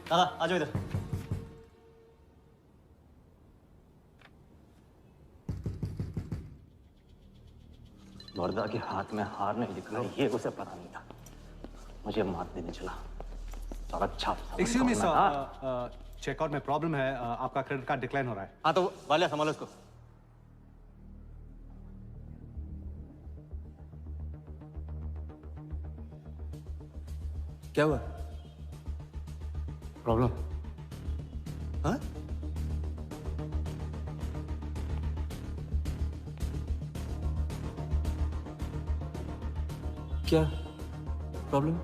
दादा आ जाओ इधर। वर्दा के हाथ में हार नहीं दिख रहा, ये उसे पता नहीं था। मुझे मात देने चला। साला छाप। एक्सक्यूज मी सर, चेकआउट में प्रॉब्लम है, आपका क्रेडिट कार्ड डिक्लाइन हो रहा है। हाँ तो वाले संभालो इसको। क्या हुआ? प्रॉब्लम? हाँ? क्या प्रॉब्लम?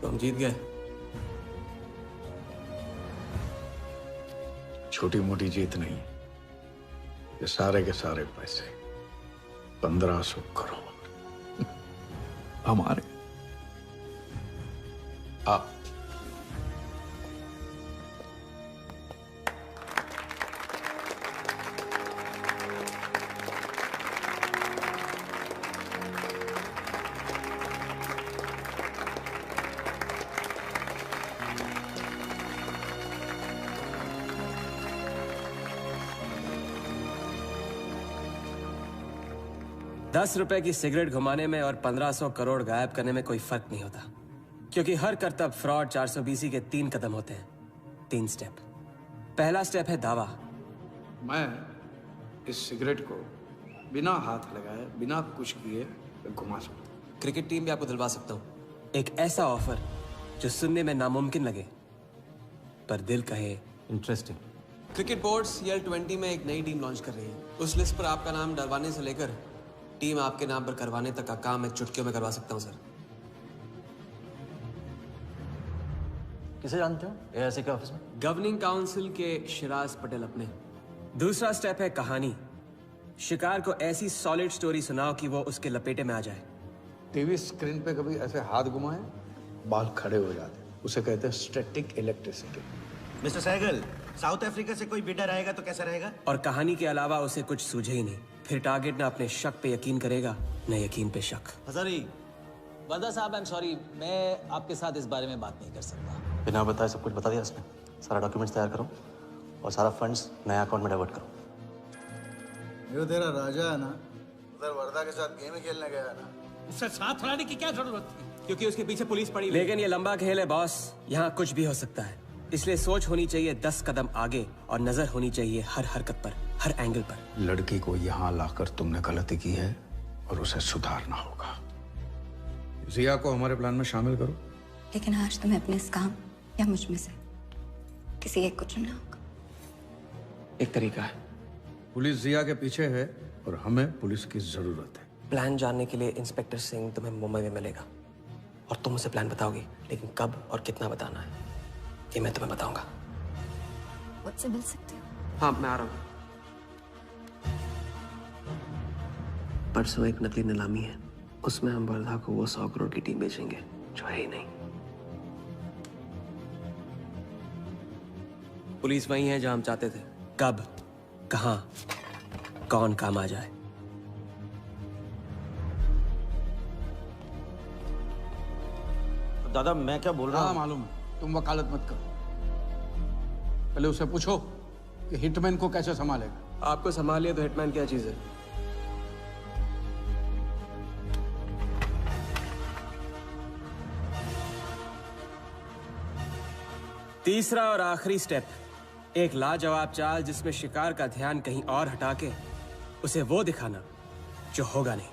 तो हम जीत गए। छोटी मोटी जीत नहीं, ये सारे के सारे पैसे 1500 करोड़ हमारे। आप ₹10 की सिगरेट घुमाने में और 1500 करोड़ गायब करने में कोई फर्क नहीं होता, क्योंकि हर करतब फ्रॉड 420 के 3 कदम होते हैं, 3 स्टेप। पहला स्टेप है दावा। मैं इस सिगरेट को बिना हाथ लगाए, बिना कुछ किए घुमा सकता हूँ। क्रिकेट टीम भी आपको दिलवा सकता हूँ। एक ऐसा ऑफर जो सुनने में नामुमकिन लगे पर दिल कहे इंटरेस्टिंग। क्रिकेट बोर्ड CL20 में एक नई टीम लॉन्च कर रही है। उस लिस्ट पर आपका नाम डलवाने से लेकर टीम आपके नाम पर करवाने तक का काम मैं चुटकियों में करवा सकता हूं सर। किसे जानते हो AIC के ऑफिस में? गवर्निंग काउंसिल के शिराज पटेल अपने। दूसरा स्टेप है कहानी। शिकार को ऐसी सॉलिड स्टोरी सुनाओ कि वो उसके लपेटे में आ जाए। टीवी स्क्रीन पे कभी ऐसे हाथ घुमाए, बाल खड़े हो जाते, उसे कहते हैं static electricity. Mister Sehgal, South Africa से कोई बिडर आएगा तो कैसा रहेगा? और कहानी के अलावा उसे कुछ सूझे ही नहीं। फिर टारगेट न अपने शक पे यकीन करेगा, न यकीन पे शक। हजारी, वर्दा साहब, आई एम सॉरी, मैं आपके साथ इस बारे में बात नहीं कर सकता। बिना बताए सब कुछ बता दिया उसने। सारा डॉक्यूमेंट्स तैयार करो और सारा फंड्स नया अकाउंट में डाइवर्ट करो। जो तेरा राजा है ना, उधर वर्दा के साथ गेम ही खेलने गया है ना। उससे साथ लाने की क्या जरूरत थी? क्योंकि उसके पीछे पुलिस पड़ी। लेकिन ये लंबा खेल है बॉस, यहाँ कुछ भी हो सकता है। इसलिए सोच होनी चाहिए 10 कदम आगे और नजर होनी चाहिए हर हरकत पर, हर एंगल पर। लड़की को यहाँ लाकर तुमने गलती की है और उसे सुधारना होगा। जिया को हमारे प्लान में शामिल करो। लेकिन आज तुम्हें अपने इस काम या मुझ में से किसी एक को चुनना होगा। एक तरीका है। पुलिस जिया के पीछे है और हमें पुलिस की जरूरत है। प्लान जानने के लिए इंस्पेक्टर सिंह तुम्हें मुंबई में मिलेगा और तुम उसे प्लान बताओगे, लेकिन कब और कितना बताना है ये मैं तुम्हें बताऊंगा। मुझसे मिल सकते हो? हाँ, मैं आ रहा हूँ। परसों एक नकली नीलामी है, उसमें हम वर्धा को वो 100 करोड़ की टीम बेचेंगे जो है ही नहीं। पुलिस वही है जहां हम चाहते थे। कब, कहां, कौन काम आ जाए। दादा मैं क्या बोल रहा हूँ? मालूम है, तुम वकालत मत करो। पहले उसे पूछो कि हिटमैन को कैसे संभालेगा। आपको संभालिए तो हिटमैन क्या चीज है? तीसरा और आखिरी स्टेप, एक लाजवाब चाल जिसमें शिकार का ध्यान कहीं और हटा के उसे वो दिखाना जो होगा नहीं,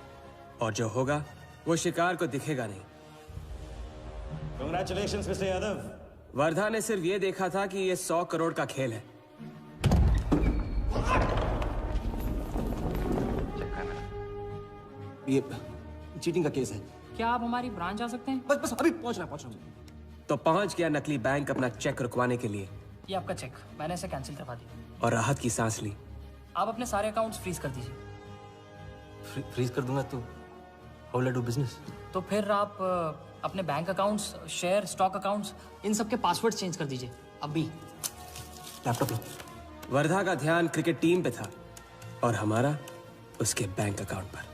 और जो होगा वो शिकार को दिखेगा नहीं। Congratulations, mister Yadav. वर्धा ने सिर्फ ये देखा था कि ये 100 करोड़ का खेल है। ये चीटिंग का केस है। क्या आप हमारी ब्रांच आ सकते हैं? बस अभी पहुंच रहा हूं। तो पहुंच गया नकली बैंक अपना चेक रुकवाने के लिए। ये आपका चेक, मैंने इसे कैंसिल करवा दिया। और राहत की सांस ली। आप अपने सारे अकाउंट्स फ्रीज कर दीजिए। फ्रीज कर दूंगा तो how will I do business? तो फिर आप अपने bank accounts, share, stock accounts, इन सब के पासवर्ड चेंज कर दीजिए अभी। लैपटॉप लो। वर्धा का ध्यान क्रिकेट टीम पे था और हमारा उसके बैंक अकाउंट पर।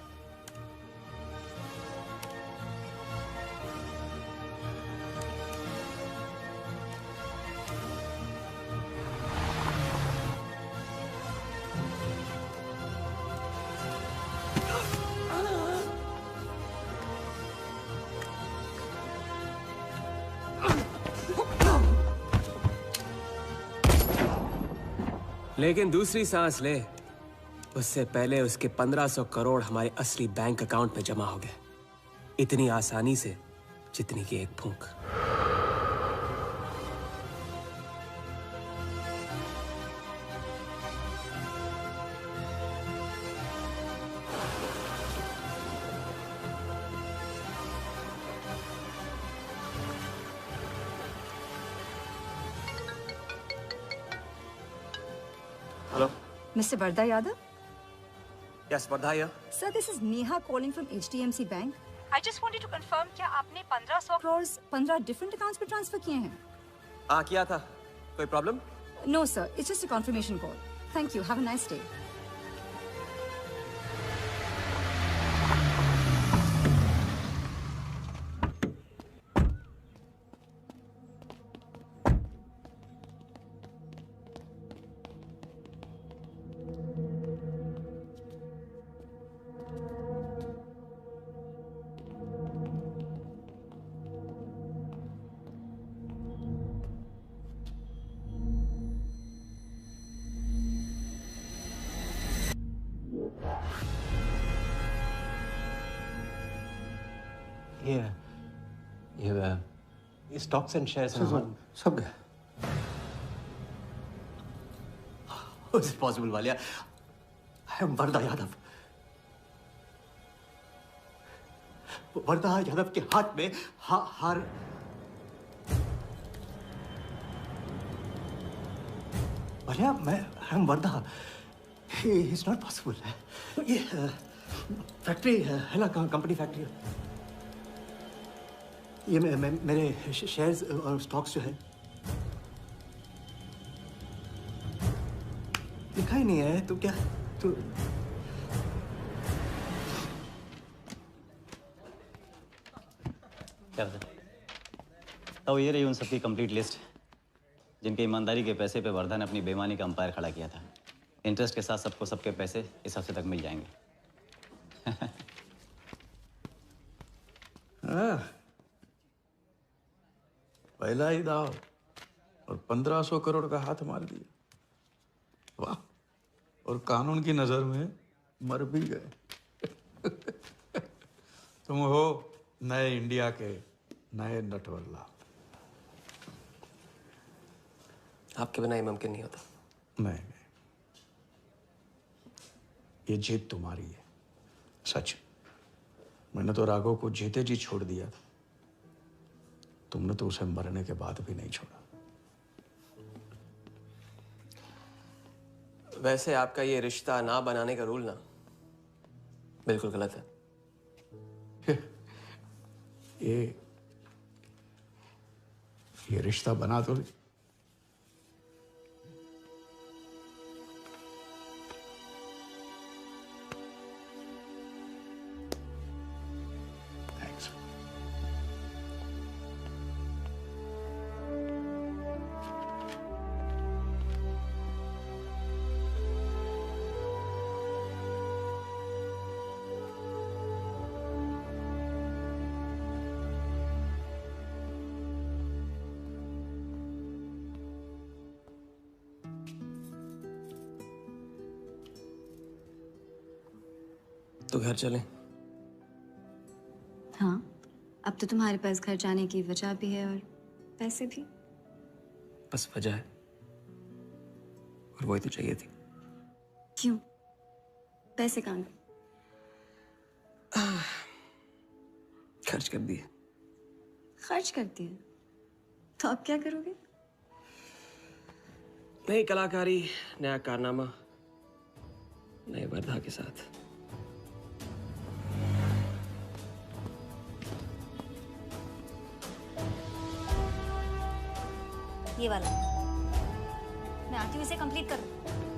लेकिन दूसरी सांस ले, उससे पहले उसके 1500 करोड़ हमारे असली बैंक अकाउंट में जमा हो गए, इतनी आसानी से जितनी कि एक फूंक। Mr. Vardha Yadav? Yes, Vardha here. Sir, this is Neha calling from HDMC Bank. I just wanted to confirm क्या आपने 1500 crores 15 different accounts पे ट्रांसफर किए हैं? हाँ किया था। कोई problem? No sir, it's just a confirmation call. Thank you. Have a nice day. ये स्टॉक्स एंड शेयर्स सब गए। How is it possible, Walia? I am Wardha Yadav. Wardha Yadav के हाथ में हार वालिया, मैं I am Wardha. It's not possible। ये फैक्ट्री है ना, कंपनी फैक्ट्री। ये मेरे शेयर्स और स्टॉक्स जो है लिखा ही नहीं है। तो क्या तो क्या बता? तो ये रही उन सबकी कंप्लीट लिस्ट जिनके ईमानदारी के पैसे पे वर्धा ने अपनी बेईमानी का अंपायर खड़ा किया था। इंटरेस्ट के साथ सबको सबके पैसे इस हफ्ते तक मिल जाएंगे। पहला ही दाव और 1500 करोड़ का हाथ मार दिया। वाह! और कानून की नजर में मर भी गए। तुम हो नए इंडिया के नए नटवरला। आपके बिना ये मुमकिन नहीं होता। नहीं, ये जीत तुम्हारी है, सच। मैंने तो राघव को जीते जी छोड़ दिया था, तुमने तो उसे मरने के बाद भी नहीं छोड़ा। वैसे आपका ये रिश्ता ना बनाने का रूल ना बिल्कुल गलत है। ये रिश्ता बना तो तो घर चलें? हाँ, अब तो तुम्हारे पास घर जाने की वजह भी है और पैसे भी। बस वजह है और वही तो चाहिए थी। क्यों? पैसे कहाँ गए? खर्च कर दिए। खर्च कर दिए? तो अब क्या करोगे? नई कलाकारी, नया कारनामा, नए वर्धा के साथ। ये वाला। मैं आती हूँ इसे कंप्लीट करूँ।